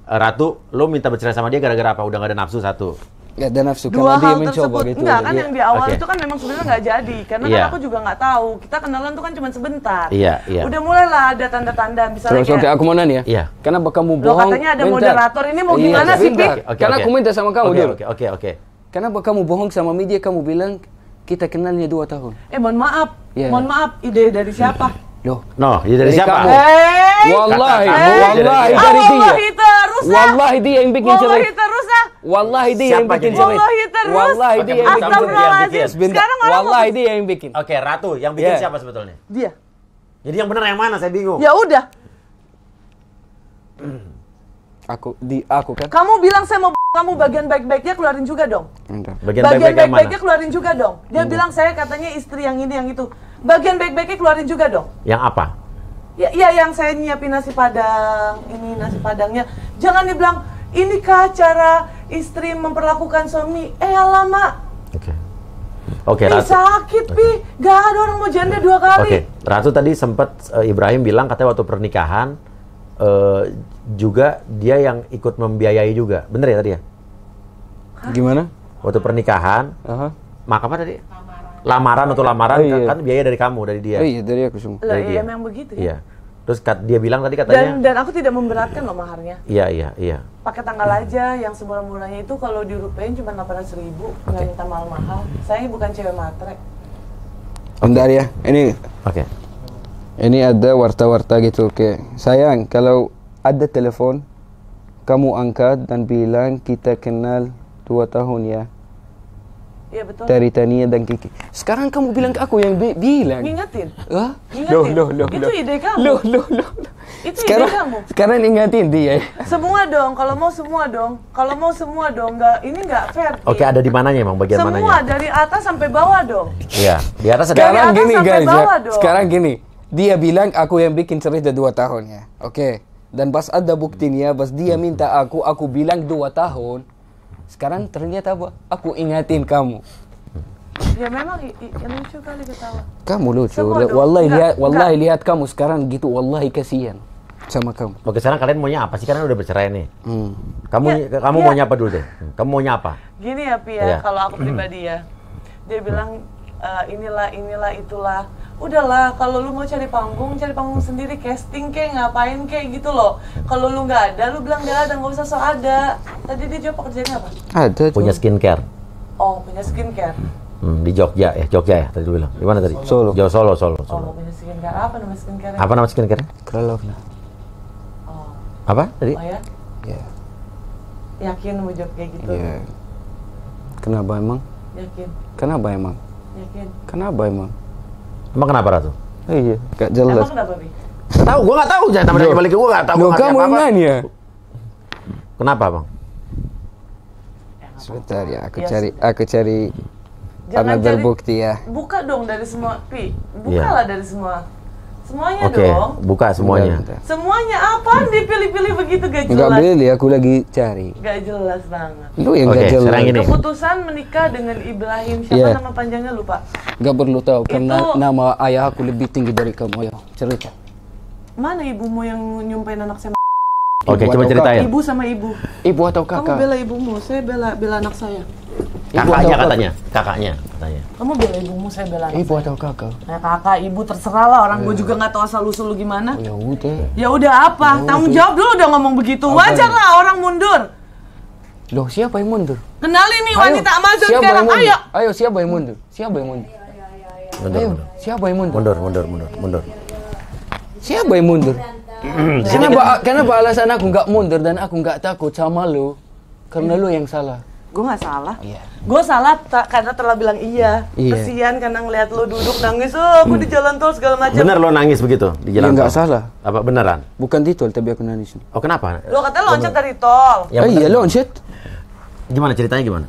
Speaker 3: Ratu, lo minta bercerai sama dia gara-gara apa? Udah gak ada nafsu satu.
Speaker 1: Gak ada nafsu
Speaker 2: Dua
Speaker 1: karena dia
Speaker 2: hal
Speaker 1: mencoba
Speaker 2: tersebut,
Speaker 1: gitu.
Speaker 2: enggak kan
Speaker 1: Dia-
Speaker 2: yang di awal
Speaker 3: Oke.
Speaker 2: itu kan memang sebenarnya nggak jadi. Karena
Speaker 3: Iya.
Speaker 2: kan aku juga nggak tahu. Kita kenalan tuh kan cuma sebentar.
Speaker 3: Iya, iya.
Speaker 2: Udah mulailah ada tanda-tanda, misalnya
Speaker 1: Terus oke,
Speaker 2: kayak,
Speaker 1: aku mau nanya.
Speaker 3: Iya.
Speaker 1: Kenapa kamu
Speaker 2: Loh,
Speaker 1: bohong?
Speaker 2: katanya ada
Speaker 1: Bentar.
Speaker 2: moderator, ini mau
Speaker 1: Iya,
Speaker 2: gimana sih, Pi?
Speaker 1: bentar. Karena aku minta sama kamu dulu.
Speaker 3: Oke.
Speaker 1: Kenapa kamu bohong sama media? Kamu bilang kita kenalnya 2 tahun.
Speaker 2: mohon maaf,
Speaker 1: Iya.
Speaker 2: mohon maaf, ide dari siapa?
Speaker 1: Loh,
Speaker 3: No, dia dari
Speaker 1: Dari
Speaker 3: siapa?
Speaker 1: kamu.
Speaker 2: Wallahi
Speaker 1: wallahi,
Speaker 3: kamu
Speaker 1: wallahi
Speaker 3: dari-
Speaker 1: dari dia.
Speaker 2: Wallahi terus ah.
Speaker 1: Wallahi dia yang bikin cerai.
Speaker 2: Wallahi terus ah.
Speaker 1: Wallahi dia yang
Speaker 3: Siapa
Speaker 1: bikin
Speaker 3: jadi?
Speaker 1: cerai.
Speaker 2: Wallahi terus.
Speaker 1: Wallahi dia yang bikin cerai.
Speaker 2: Astagfirullahaladzim.
Speaker 3: bikin.
Speaker 2: Sekarang orang
Speaker 1: Wallahi
Speaker 2: mau...
Speaker 1: dia yang bikin.
Speaker 3: Oke, Ratu, yang bikin
Speaker 1: Iya.
Speaker 3: siapa sebetulnya?
Speaker 2: Dia.
Speaker 3: Jadi yang benar yang mana? Saya bingung.
Speaker 2: Ya udah.
Speaker 1: Aku kan.
Speaker 2: Kamu bilang saya mau kamu bagian baik-baiknya keluarin juga dong.
Speaker 1: Bentar.
Speaker 3: Bagian
Speaker 2: Bagian
Speaker 3: baik-baik yang mana?
Speaker 2: baik-baiknya keluarin juga dong. Dia bilang saya katanya istri yang ini yang itu. Bagian baik-baiknya keluarin juga dong.
Speaker 3: Yang apa?
Speaker 2: Ya, yang saya nyiapin nasi padang, ini nasi padangnya. Jangan dibilang, inikah cara istri memperlakukan suami? Alamak,
Speaker 3: Oke, Ratu.
Speaker 2: sakit, Pi. Gak ada orang mau janda 2 kali.
Speaker 3: Oke, Ratu tadi sempat Ibrahim bilang katanya waktu pernikahan juga dia yang ikut membiayai juga. Bener ya tadi ya?
Speaker 1: Gimana?
Speaker 3: Waktu pernikahan,
Speaker 1: Aha.
Speaker 3: apa tadi? Lamaran atau lamaran
Speaker 1: Oh, iya.
Speaker 3: kan biaya dari kamu, dari dia.
Speaker 1: Oh iya, dari aku semua.
Speaker 2: Loh,
Speaker 3: Dari dia.
Speaker 2: ya memang begitu ya.
Speaker 3: Iya. Terus dia bilang tadi katanya,
Speaker 2: Dan aku tidak memberatkan loh maharnya.
Speaker 3: iya.
Speaker 2: Pakai tanggal aja, yang semurah-murahnya itu kalau dirupain cuma 800.000, nggak minta mahal-mahal. Saya bukan cewek matre.
Speaker 1: Bentar ya.
Speaker 3: Oke.
Speaker 1: Ini ada warta-warta gitu. Oke. Sayang, kalau ada telepon, kamu angkat dan bilang kita kenal 2 tahun ya.
Speaker 2: Iya betul.
Speaker 1: Dari Tania dan Kiki. Sekarang kamu bilang ke aku yang bilang.
Speaker 2: Ngingetin.
Speaker 1: Hah?
Speaker 2: Ingatin.
Speaker 1: Loh.
Speaker 2: Itu ide kamu.
Speaker 1: Loh.
Speaker 2: Itu ide kamu.
Speaker 1: Sekarang ingatin dia.
Speaker 2: Semua dong, kalau mau semua dong. Kalau mau semua dong, ini nggak fair. Pi.
Speaker 3: Oke, ada di mananya emang bagian
Speaker 2: Semua
Speaker 3: mananya?
Speaker 2: dari atas sampai bawah dong.
Speaker 3: Iya, di atas ada.
Speaker 1: Sekarang
Speaker 2: atas
Speaker 1: gini
Speaker 2: sampai
Speaker 1: guys ya.
Speaker 2: bawah dong.
Speaker 1: Sekarang gini. Dia bilang aku yang bikin cerita 2 tahun ya. Oke. Dan pas ada buktinya, pas dia minta aku bilang 2 tahun. Sekarang ternyata apa? Aku ingatin kamu.
Speaker 2: Ya memang lucu kali ketawa.
Speaker 1: Kamu lucu.
Speaker 2: Semua dong.
Speaker 1: Wallahi
Speaker 2: Enggak.
Speaker 1: lihat kamu sekarang gitu. Wallahi kasihan sama kamu.
Speaker 3: Oke, sekarang kalian maunya apa sih? Karena udah bercerai nih. Kamu
Speaker 2: Ya,
Speaker 3: maunya apa dulu deh? Kamu maunya apa?
Speaker 2: Gini ya Pi ya,
Speaker 3: Iya.
Speaker 2: kalau aku pribadi ya. Dia bilang inilah itulah. udahlah, kalau lu mau cari panggung sendiri, casting kayak ngapain kayak gitu loh. Kalau lu nggak ada, lu bilang nggak ada, nggak usah so ada. Tadi dia jawab pekerjaannya apa?
Speaker 1: Ada.
Speaker 3: Punya skincare.
Speaker 2: Oh, punya skincare.
Speaker 3: Di Jogja ya tadi lu bilang. Di mana tadi?
Speaker 1: Solo.
Speaker 3: Solo.
Speaker 2: Oh, mau punya skincare apa nama skincare?
Speaker 3: Apa nama skincare?
Speaker 1: Kralokna.
Speaker 2: Oh,
Speaker 3: Apa tadi?
Speaker 2: oh ya?
Speaker 1: Ya.
Speaker 2: Yakin mau jawab kayak gitu?
Speaker 1: Iya. Kenapa emang?
Speaker 2: Yakin?
Speaker 1: Kenapa emang?
Speaker 2: Yakin?
Speaker 1: Kenapa emang?
Speaker 3: Emang kenapa Ratu?
Speaker 1: Iya, gak jelas.
Speaker 2: Emang kenapa, Bi?
Speaker 3: Gak tahu, gua nggak tahu. Jangan tambah lagi balik ke gua nggak tahu.
Speaker 1: Loh,
Speaker 3: Gua ngerti
Speaker 1: kamu
Speaker 3: apa-apa.
Speaker 1: nanya.
Speaker 3: Kenapa bang?
Speaker 1: Sebentar ya, aku
Speaker 2: Ya,
Speaker 1: cari
Speaker 2: Jangan
Speaker 1: another
Speaker 2: cari-
Speaker 1: bukti ya.
Speaker 2: Buka dong dari semua, Pi. Bukalah dari semua. Semuanya
Speaker 3: Oke,
Speaker 2: dong.
Speaker 3: buka semuanya.
Speaker 1: Bentar.
Speaker 2: Semuanya apaan dipilih-pilih begitu gak
Speaker 1: Enggak
Speaker 2: jelas?
Speaker 1: beli, aku lagi cari.
Speaker 2: Gak jelas banget.
Speaker 1: Lu yang
Speaker 3: Oke,
Speaker 1: gak jelas.
Speaker 3: sekarang ini.
Speaker 2: Keputusan menikah dengan Ibrahim, siapa
Speaker 1: Iya.
Speaker 2: nama panjangnya lupa?
Speaker 1: Gak perlu tahu karena
Speaker 2: Itu-
Speaker 1: nama ayah aku lebih tinggi dari kamu. Ayo, cerita.
Speaker 2: Mana ibumu yang nyumpain anak saya?
Speaker 3: Oke,
Speaker 1: Ibu
Speaker 3: coba
Speaker 1: atau
Speaker 3: ceritain.
Speaker 2: Ibu sama ibu.
Speaker 1: Ibu atau
Speaker 2: Kamu
Speaker 1: kakak?
Speaker 2: bela ibumu, saya bela anak saya.
Speaker 1: Ibu
Speaker 3: Kakaknya
Speaker 1: atau
Speaker 3: katanya. Kakaknya.
Speaker 2: Kamu bela ibumu, saya bela anak
Speaker 1: Ibu
Speaker 2: saya.
Speaker 1: atau kakak?
Speaker 2: Nah, kakak, ibu terserah lah. Orang gue juga nggak tahu asal usul lu gimana.
Speaker 1: Oh, ya udah.
Speaker 2: Ya udah apa? Tanggung jawab dulu udah ngomong begitu. Wajar lah orang mundur.
Speaker 1: Loh, siapa yang mundur?
Speaker 2: Kenali nih wanita Amazon
Speaker 1: siapa
Speaker 2: sekarang.
Speaker 1: yang mundur?
Speaker 2: Ayo.
Speaker 1: Ayo, siapa yang mundur? Siapa yang mundur? Ayo, siapa yang mundur?
Speaker 3: Mundur.
Speaker 1: Siapa yang mundur? Kenapa alasan aku nggak mundur dan aku nggak takut sama lu? Karena lu yang salah.
Speaker 2: Gue nggak salah.
Speaker 1: Iya.
Speaker 2: Gue salah karena telah bilang iya.
Speaker 1: Iya.
Speaker 2: Kesian karena ngeliat lu duduk nangis. Oh, aku di jalan tol segala macam.
Speaker 3: Bener lo nangis begitu di
Speaker 1: Ya
Speaker 3: jalan
Speaker 1: nggak
Speaker 3: tol?
Speaker 1: salah.
Speaker 3: Apa beneran?
Speaker 1: Bukan di tol, tapi aku nangis.
Speaker 3: Oh kenapa?
Speaker 2: Lo katanya loncat dari tol.
Speaker 3: Ya,
Speaker 1: Iya,
Speaker 3: bener.
Speaker 1: loncat.
Speaker 3: Gimana ceritanya gimana?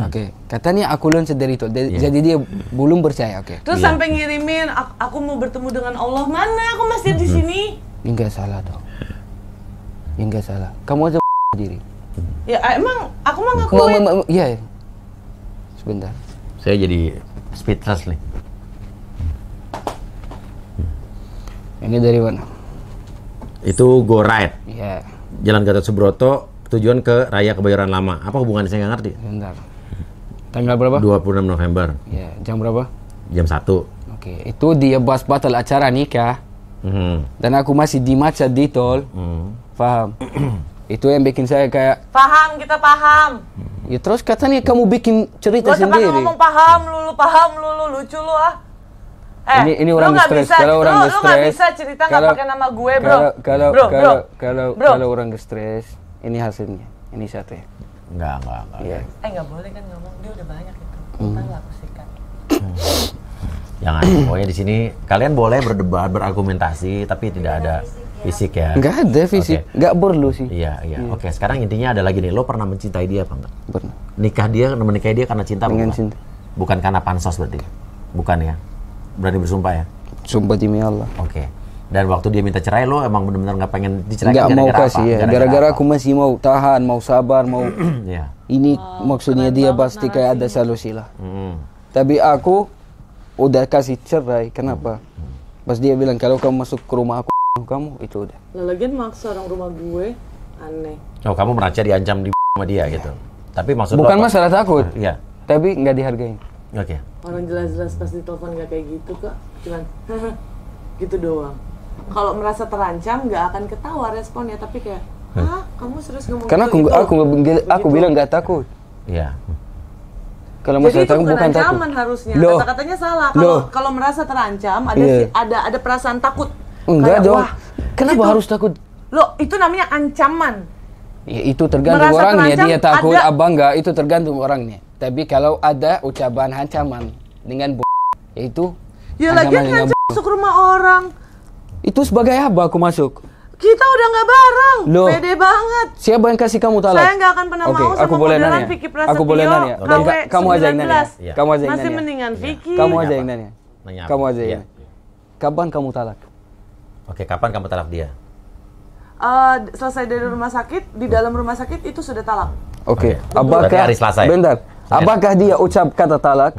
Speaker 1: Oke, katanya aku loncat dari tol. Jadi dia belum percaya, oke.
Speaker 2: Terus
Speaker 3: Iya.
Speaker 2: sampai ngirimin, aku mau bertemu dengan Allah. Mana? Aku masih di sini.
Speaker 1: Ini nggak salah dong. Ini nggak salah. Kamu aja diri.
Speaker 2: Ya emang aku mah ngakuin.
Speaker 1: Iya. Sebentar.
Speaker 3: Saya jadi speechless nih.
Speaker 1: Ini dari mana?
Speaker 3: Itu Go Ride.
Speaker 1: Iya.
Speaker 3: Jalan Gatot Subroto, tujuan ke Raya Kebayoran Lama. Apa hubungannya saya nggak ngerti.
Speaker 1: Sebentar. Tanggal berapa?
Speaker 3: 26 November,
Speaker 1: Iya, jam berapa?
Speaker 3: jam 1.
Speaker 1: Oke, itu dia bahas batal acara nikah. Dan aku masih di macet di tol. Paham? Itu yang bikin saya kayak,
Speaker 2: Paham, kita paham.
Speaker 1: ya terus katanya kamu bikin cerita
Speaker 2: Gak usah
Speaker 1: sendiri.
Speaker 2: ngomong paham lulu, lucu lu ah.
Speaker 1: Ini orang
Speaker 2: lu nggak
Speaker 1: stres.
Speaker 2: bisa,
Speaker 1: Kalau orang
Speaker 2: lu nggak
Speaker 1: stres,
Speaker 2: bisa cerita nggak pakai nama gue, bro. Bro.
Speaker 1: Kalau orang stres, ini hasilnya. Ini satu ya.
Speaker 3: Enggak.
Speaker 1: Iya.
Speaker 2: Nggak boleh kan ngomong, dia udah banyak itu. Kita nggak aku sikat.
Speaker 3: Jangan. Pokoknya di sini kalian boleh berdebat, berargumentasi, tapi tidak ada fisik ya.
Speaker 1: Nggak ada fisik,
Speaker 3: Oke.
Speaker 1: nggak perlu sih.
Speaker 3: Iya. Oke, sekarang intinya ada lagi nih. Lo pernah mencintai dia apa enggak?
Speaker 1: Pernah.
Speaker 3: Menikahi dia karena cinta apa
Speaker 1: Dengan
Speaker 3: bukan?
Speaker 1: cinta.
Speaker 3: Bukan karena pansos berarti? Bukan ya? Berani bersumpah ya?
Speaker 1: Sumpah demi Allah.
Speaker 3: Oke. Dan waktu dia minta cerai, lo emang benar-benar nggak pengen diceraikan?
Speaker 1: Nggak mau
Speaker 3: gara-gara
Speaker 1: kasih
Speaker 3: apa?
Speaker 1: ya. Gara-gara aku masih mau tahan, mau sabar, mau
Speaker 3: Iya.
Speaker 1: ini maksudnya dia pasti kayak ada solusi lah. Tapi aku udah kasih cerai. Kenapa? Pas dia bilang kalau kamu masuk ke rumah aku, kamu itu udah.
Speaker 2: Lagian maksa orang rumah gue, aneh.
Speaker 3: Oh, kamu merasa diancam di sama dia gitu. Tapi maksud lo
Speaker 1: Bukan
Speaker 3: apa?
Speaker 1: masalah takut,
Speaker 3: Iya.
Speaker 1: tapi nggak dihargain.
Speaker 3: Oke.
Speaker 2: Orang jelas-jelas pas ditelepon nggak kayak gitu kok, cuman gitu doang. Kalau merasa terancam nggak akan ketawa responnya, tapi kayak, hah, kamu serius ngomong
Speaker 1: Karena
Speaker 2: gitu?
Speaker 1: aku bilang nggak takut.
Speaker 3: Iya.
Speaker 1: Kalau
Speaker 2: Jadi
Speaker 1: masalah
Speaker 2: itu
Speaker 1: takut
Speaker 2: bukan
Speaker 1: bukan takut.
Speaker 2: ancaman harusnya.
Speaker 1: Loh.
Speaker 2: Kata-katanya salah.
Speaker 1: Loh.
Speaker 2: Kalau merasa terancam ada
Speaker 1: Iya.
Speaker 2: ada perasaan takut.
Speaker 1: Enggak
Speaker 2: Kayak,
Speaker 1: dong.
Speaker 2: wah,
Speaker 1: Kenapa
Speaker 2: itu-
Speaker 1: harus takut?
Speaker 2: Loh, itu namanya ancaman.
Speaker 1: Ya, itu tergantung
Speaker 2: Merasa
Speaker 1: orangnya.
Speaker 2: terancam,
Speaker 1: Dia takut
Speaker 2: ada-
Speaker 1: apa enggak? Itu tergantung orangnya. Tapi kalau ada ucapan ancaman dengan ya itu
Speaker 2: Ya
Speaker 1: ancaman
Speaker 2: lagian
Speaker 1: dengan
Speaker 2: ngancam masuk rumah orang.
Speaker 1: itu sebagai apa aku masuk?
Speaker 2: Kita udah nggak bareng.
Speaker 1: Loh.
Speaker 2: Pede banget.
Speaker 1: Siapa yang kasih kamu talak?
Speaker 2: Saya nggak akan pernah
Speaker 1: Oke,
Speaker 2: mau sama
Speaker 1: aku boleh
Speaker 2: modelan
Speaker 1: nanya.
Speaker 2: Vicky Prasetyo.
Speaker 1: Aku boleh nanya. Dan
Speaker 2: KW
Speaker 1: kamu aja yang nanya.
Speaker 2: 19.
Speaker 3: Iya.
Speaker 1: Kamu aja yang
Speaker 2: Masih
Speaker 1: nanya.
Speaker 2: mendingan Vicky.
Speaker 1: Kamu aja
Speaker 3: Nanya
Speaker 1: yang
Speaker 3: apa?
Speaker 1: nanya.
Speaker 3: Nanya apa?
Speaker 1: Kamu aja yang
Speaker 3: Iya.
Speaker 1: nanya. Kapan kamu talak?
Speaker 3: Oke, kapan kamu talak dia?
Speaker 2: Selesai dari rumah sakit, di dalam rumah sakit itu sudah talak.
Speaker 1: Oke.
Speaker 3: Oke. Berarti hari Selasa ya?
Speaker 1: Bentar. Apakah dia ucap kata talak?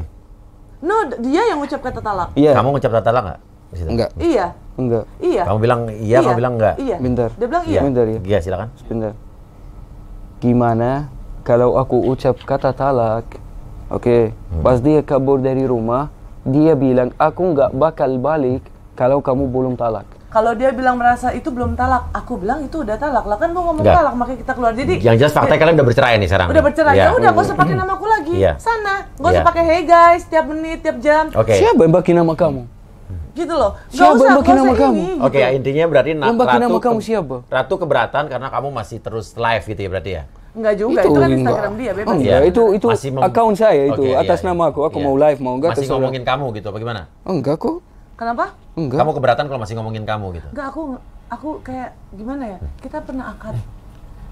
Speaker 2: No, dia yang ucap kata talak.
Speaker 1: Iya.
Speaker 3: Kamu ngucap talak nggak? Di situ?
Speaker 1: Enggak.
Speaker 2: Iya,
Speaker 1: Enggak.
Speaker 2: iya.
Speaker 3: Kamu bilang iya, kamu bilang enggak?
Speaker 2: Iya.
Speaker 1: Bentar.
Speaker 2: Dia bilang iya.
Speaker 1: Bentar ya.
Speaker 3: Iya, silakan.
Speaker 1: Sebentar. Gimana kalau aku ucap kata talak? Oke. Pas dia kabur dari rumah, dia bilang aku nggak bakal balik kalau kamu belum talak.
Speaker 2: Kalau dia bilang merasa itu belum talak, aku bilang itu udah talak. Lah kan lu ngomong
Speaker 3: Enggak.
Speaker 2: talak, makanya kita keluar. Jadi
Speaker 3: Yang jelas faktanya kalian udah bercerai nih sekarang.
Speaker 2: udah bercerai.
Speaker 3: Iya.
Speaker 2: Ya udah, gak usah pakai namaku lagi.
Speaker 3: Iya.
Speaker 2: Sana, gak
Speaker 3: Iya.
Speaker 2: usah pakai hey guys tiap menit, tiap jam.
Speaker 3: Oke.
Speaker 1: Siapa yang bagi nama kamu?
Speaker 2: Gitu loh.
Speaker 1: Siapa yang bagi nama kamu?
Speaker 2: ini.
Speaker 3: Oke,
Speaker 2: gitu.
Speaker 3: intinya berarti
Speaker 1: Yang bagi nama kamu siapa?
Speaker 3: Ratu keberatan karena kamu masih terus live gitu ya berarti ya.
Speaker 2: Enggak juga, itu kan Instagram dia, bebas.
Speaker 1: Enggak,
Speaker 3: Iya.
Speaker 1: itu
Speaker 3: Masih
Speaker 1: akun saya itu
Speaker 3: Oke,
Speaker 1: atas
Speaker 3: iya,
Speaker 1: nama aku. Aku
Speaker 3: iya.
Speaker 1: mau live mau enggak
Speaker 3: Masih
Speaker 1: terserah.
Speaker 3: ngomongin kamu gitu, bagaimana?
Speaker 1: Enggak kok.
Speaker 2: Kenapa?
Speaker 1: Enggak.
Speaker 3: Kamu keberatan kalau masih ngomongin kamu gitu?
Speaker 2: Enggak, aku kayak gimana ya? Kita pernah akad.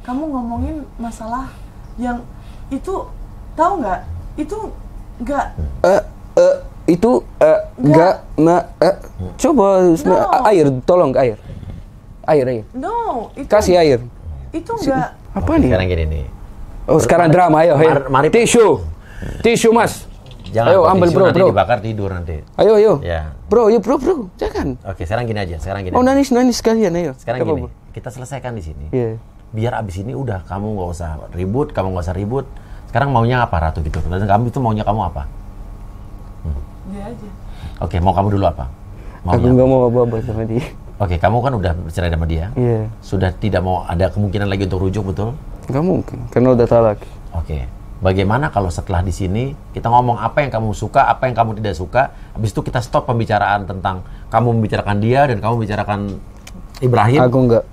Speaker 2: Kamu ngomongin masalah yang itu tahu nggak? Itu nggak
Speaker 1: Itu enggak coba air, tolong air. Air.
Speaker 2: no, itu
Speaker 1: Kasih air.
Speaker 2: itu enggak.
Speaker 1: Apa
Speaker 3: Oke,
Speaker 1: nih?
Speaker 3: sekarang gini nih.
Speaker 1: Oh, sekarang drama ayo.
Speaker 3: Mari-
Speaker 1: Tisu. Tisu, Mas.
Speaker 3: Jangan
Speaker 1: Ayo
Speaker 3: kok
Speaker 1: ambil
Speaker 3: tisu,
Speaker 1: bro,
Speaker 3: nanti
Speaker 1: bro.
Speaker 3: dibakar tidur nanti.
Speaker 1: Ayo.
Speaker 3: Ya.
Speaker 1: Bro, bro. Jangan.
Speaker 3: Oke, sekarang gini aja, sekarang gini.
Speaker 1: Oh,
Speaker 3: aja.
Speaker 1: nangis sekalian ayo.
Speaker 3: Sekarang
Speaker 1: Gak
Speaker 3: gini,
Speaker 1: apa-apa.
Speaker 3: kita selesaikan di sini.
Speaker 1: Iya.
Speaker 3: Biar abis ini udah kamu nggak usah ribut, kamu nggak usah ribut. Sekarang maunya apa Ratu gitu? Dan kamu itu maunya kamu apa?
Speaker 2: Dia aja.
Speaker 3: Oke, mau kamu dulu apa?
Speaker 1: Aku
Speaker 3: Maunya?
Speaker 1: nggak mau apa-apa sama dia.
Speaker 3: Oke, kamu kan udah bercerai sama dia.
Speaker 1: Iya.
Speaker 3: Sudah tidak mau ada kemungkinan lagi untuk rujuk, betul?
Speaker 1: Nggak mungkin, karena udah talak.
Speaker 3: Oke. Bagaimana kalau setelah di sini kita ngomong apa yang kamu suka, apa yang kamu tidak suka, habis itu kita stop pembicaraan tentang kamu membicarakan dia dan kamu membicarakan Ibrahim.
Speaker 1: Aku nggak.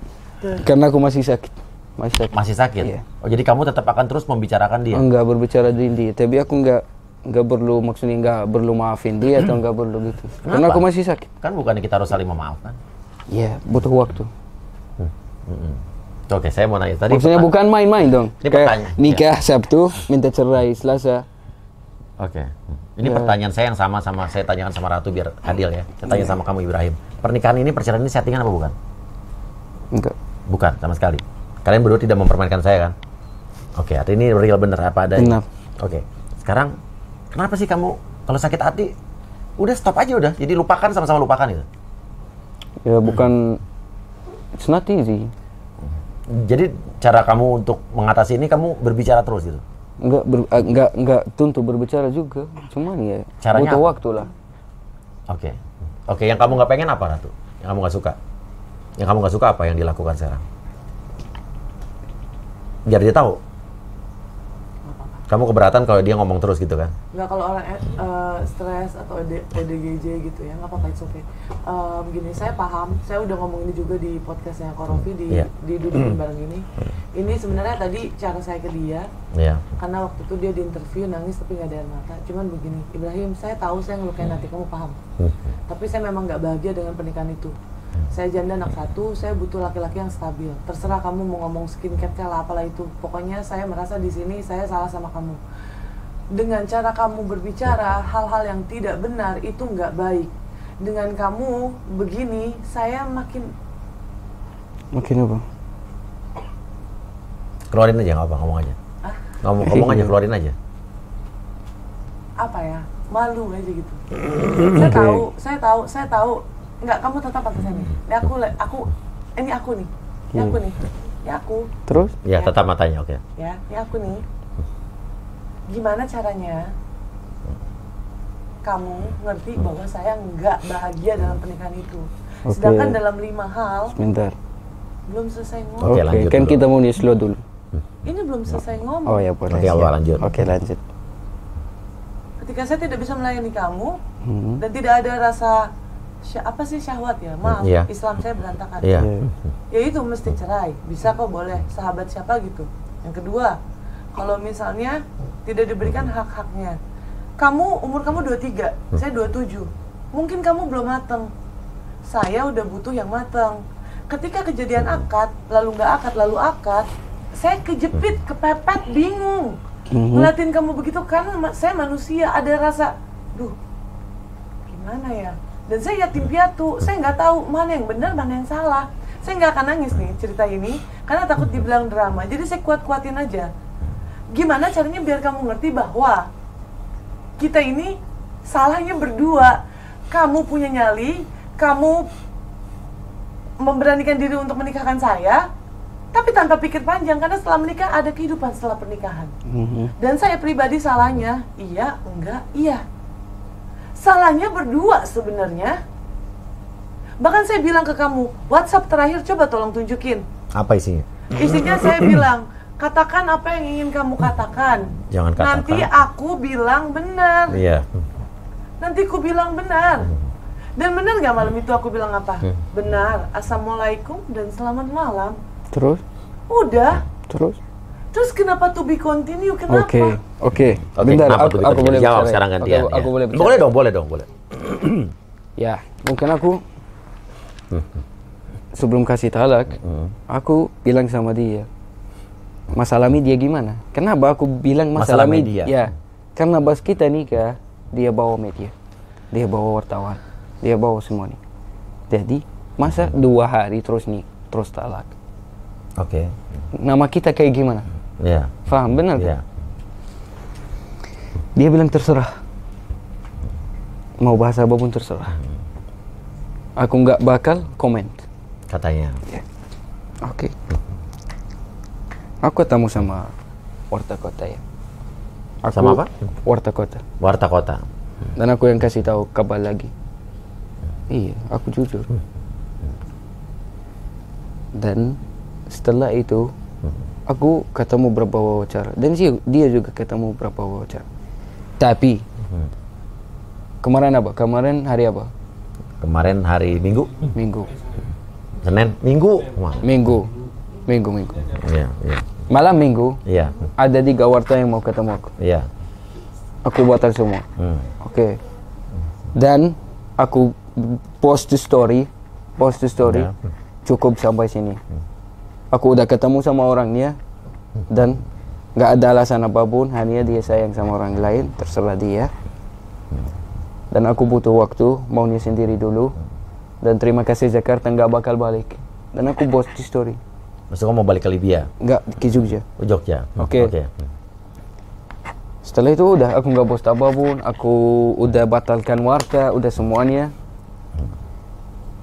Speaker 1: Karena aku masih sakit.
Speaker 3: Masih sakit.
Speaker 1: Iya.
Speaker 3: Oh, jadi kamu tetap akan terus membicarakan dia.
Speaker 1: Enggak berbicara dengan dia, tapi aku nggak perlu, maksudnya nggak perlu maafin dia atau nggak perlu gitu. Karena aku masih sakit.
Speaker 3: Kan bukannya kita harus saling memaafkan?
Speaker 1: Iya, butuh waktu.
Speaker 3: Oke, saya mau nanya tadi.
Speaker 1: Maksudnya bukan main-main dong.
Speaker 3: Ini
Speaker 1: Kayak
Speaker 3: pertanyaan.
Speaker 1: nikah Sabtu, minta cerai Selasa.
Speaker 3: Oke. Ini
Speaker 1: Ya.
Speaker 3: pertanyaan saya yang sama saya tanyakan sama Ratu biar adil ya. Saya tanya sama kamu Ibrahim. Pernikahan ini, perceraian ini settingan apa bukan?
Speaker 1: Enggak.
Speaker 3: Bukan, sama sekali. Kalian berdua tidak mempermainkan saya kan? Oke, artinya ini real bener apa adanya.
Speaker 1: Benar.
Speaker 3: Oke. Sekarang kenapa sih kamu kalau sakit hati udah stop aja udah. Jadi lupakan, sama-sama lupakan gitu.
Speaker 1: Ya bukan, it's not easy.
Speaker 3: Jadi cara kamu untuk mengatasi ini kamu berbicara terus gitu.
Speaker 1: Enggak tentu berbicara juga. Cuman ya
Speaker 3: Caranya
Speaker 1: butuh
Speaker 3: apa?
Speaker 1: waktu lah.
Speaker 3: Oke. Oke, yang kamu nggak pengen apa Ratu? Yang kamu nggak suka? Yang kamu nggak suka apa yang dilakukan sekarang? Biar dia tahu. Kamu keberatan kalau dia ngomong terus gitu kan?
Speaker 2: Nggak, kalau orang stres atau ODGJ gitu ya, nggak apa-apa, it's okay. Begini, saya paham, saya udah ngomong ini juga di podcastnya Korofi di
Speaker 3: Iya.
Speaker 2: di Dudukin Bareng ini. Ini sebenarnya tadi cara saya ke dia,
Speaker 3: Iya.
Speaker 2: karena waktu itu dia di interview nangis tapi nggak ada air mata. Cuman begini, Ibrahim, saya tahu saya ngelukain hati kamu, paham. Tapi saya memang nggak bahagia dengan pernikahan itu. Saya janda anak satu, saya butuh laki-laki yang stabil. Terserah kamu mau ngomong skincare lah apalah itu. Pokoknya saya merasa di sini saya salah sama kamu. Dengan cara kamu berbicara hal-hal yang tidak benar itu nggak baik. Dengan kamu begini, saya makin
Speaker 1: Apa?
Speaker 3: Keluarin aja nggak apa, ngomong aja.
Speaker 2: ah,
Speaker 3: Ngomong aja, keluarin aja.
Speaker 2: apa ya? Malu aja gitu. Saya tahu. Nggak, kamu tetap pakai saya nih. Ini aku nih. Ini aku.
Speaker 1: Terus?
Speaker 3: Ya, tetap matanya, oke.
Speaker 2: Ya, ini aku nih. Gimana caranya kamu ngerti bahwa saya nggak bahagia dalam pernikahan itu?
Speaker 1: Oke.
Speaker 2: Sedangkan dalam 5 hal
Speaker 1: Sebentar.
Speaker 2: belum selesai
Speaker 3: Oke,
Speaker 2: ngomong.
Speaker 1: Oke,
Speaker 3: lanjut
Speaker 1: kan
Speaker 3: dulu.
Speaker 1: kita mau slow dulu.
Speaker 2: Ini belum selesai ngomong.
Speaker 1: Oh ya boleh.
Speaker 3: Oke, Allah,
Speaker 1: siap.
Speaker 3: lanjut.
Speaker 1: Oke, lanjut.
Speaker 2: Ketika saya tidak bisa melayani kamu
Speaker 1: Hmm.
Speaker 2: dan tidak ada rasa syahwat ya, maaf,
Speaker 3: Iya.
Speaker 2: Islam saya berantakan.
Speaker 3: Iya.
Speaker 2: Ya itu mesti cerai. Bisa kok, boleh, sahabat siapa gitu. Yang kedua, kalau misalnya tidak diberikan hak-haknya, umur kamu 23, saya 27, mungkin kamu belum mateng, saya udah butuh yang mateng. Ketika kejadian akad, lalu nggak akad, lalu akad, saya kejepit, kepepet, bingung ngeliatin kamu begitu, karena saya manusia, ada rasa, duh, gimana ya. Dan saya yatim piatu, saya nggak tahu mana yang benar, mana yang salah. Saya nggak akan nangis nih cerita ini, karena takut dibilang drama. Jadi saya kuat-kuatin aja. Gimana caranya biar kamu ngerti bahwa kita ini salahnya berdua. Kamu punya nyali, kamu memberanikan diri untuk menikahkan saya, tapi tanpa pikir panjang, karena setelah menikah ada kehidupan setelah pernikahan. Dan saya pribadi salahnya, iya, enggak, iya. Salahnya berdua sebenarnya. Bahkan saya bilang ke kamu, WhatsApp terakhir coba tolong tunjukin.
Speaker 3: Apa isinya?
Speaker 2: Isinya saya bilang, katakan apa yang ingin kamu katakan.
Speaker 3: Jangan katakan.
Speaker 2: Nanti aku bilang benar.
Speaker 3: Iya.
Speaker 2: Nanti aku bilang benar. Dan benar nggak malam itu aku bilang apa? Benar. Assalamualaikum dan selamat malam.
Speaker 1: Terus?
Speaker 2: Udah.
Speaker 1: Terus?
Speaker 2: Terus kenapa to be continue? Kenapa?
Speaker 1: Oke. Bentar,
Speaker 3: kenapa tuh
Speaker 1: aku boleh
Speaker 3: jawab
Speaker 1: bicara.
Speaker 3: sekarang gantian.
Speaker 1: Aku boleh bicara.
Speaker 3: Boleh dong.
Speaker 1: Ya, mungkin aku sebelum kasih talak, aku bilang sama dia, masalah media gimana? Kenapa aku bilang masalah media? Ya, karena pas kita nikah, dia bawa media, dia bawa wartawan, dia bawa semuanya. Jadi, masa 2 hari terus talak?
Speaker 3: Oke.
Speaker 1: Nama kita kayak gimana?
Speaker 3: Iya.
Speaker 1: Faham, benar kan?
Speaker 3: Iya.
Speaker 1: Dia bilang terserah. Mau bahasa apapun terserah. Aku nggak bakal komen.
Speaker 3: Katanya.
Speaker 1: Oke. Aku ketemu sama Warta Kota ya.
Speaker 3: Sama apa?
Speaker 1: Warta Kota.
Speaker 3: Warta Kota.
Speaker 1: Dan aku yang kasih tahu kabar lagi. Iya, aku jujur. Dan setelah itu, aku ketemu beberapa wawancara. Dan dia juga ketemu beberapa wawancara. Tapi, kemarin apa? Kemarin hari apa?
Speaker 3: Kemarin hari Minggu.
Speaker 1: Minggu.
Speaker 3: Senin, Minggu. Wah.
Speaker 1: Minggu.
Speaker 3: Iya.
Speaker 1: Malam Minggu,
Speaker 3: Iya.
Speaker 1: ada 3 wartawan yang mau ketemu aku.
Speaker 3: Iya.
Speaker 1: Aku batal semua. Oke. Dan aku post the story.
Speaker 3: Ya.
Speaker 1: Cukup sampai sini. Aku udah ketemu sama orangnya dan nggak ada alasan apapun, hanya dia sayang sama orang lain, terserah dia. Dan aku butuh waktu, maunya sendiri dulu. Dan terima kasih Jakarta nggak bakal balik. Dan aku post di story.
Speaker 3: Maksudnya kamu mau balik ke Libya?
Speaker 1: Nggak, ke Jogja.
Speaker 3: Ke Jogja?
Speaker 1: Oke. Setelah itu udah, aku nggak post apapun. Aku udah batalkan warta, udah semuanya.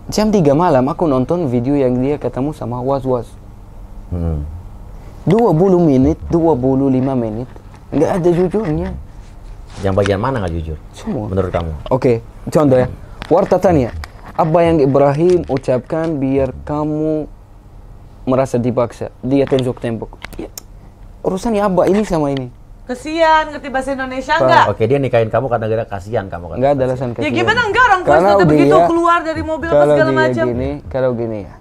Speaker 1: Jam 3 malam aku nonton video yang dia ketemu sama Was-Was. 20 menit, 25 menit. Nggak ada jujurnya.
Speaker 3: Yang bagian mana nggak jujur?
Speaker 1: Semua.
Speaker 3: Menurut kamu?
Speaker 1: Oke, contoh ya. Warta tanya, apa yang Ibrahim ucapkan biar kamu merasa dipaksa? Dia tunjuk tembok. Ya, urusannya apa ini sama ini?
Speaker 2: Kesian, ngerti bahasa Indonesia enggak?
Speaker 3: Oke, dia nikahin kamu karena gara kasihan kamu kan?
Speaker 1: Nggak ada alasan
Speaker 2: Ya
Speaker 1: kasihan.
Speaker 2: gimana enggak orang tua
Speaker 1: Kalau
Speaker 2: sudah begitu
Speaker 1: dia-
Speaker 2: keluar dari mobil apa segala macam.
Speaker 1: Kalau gini ya.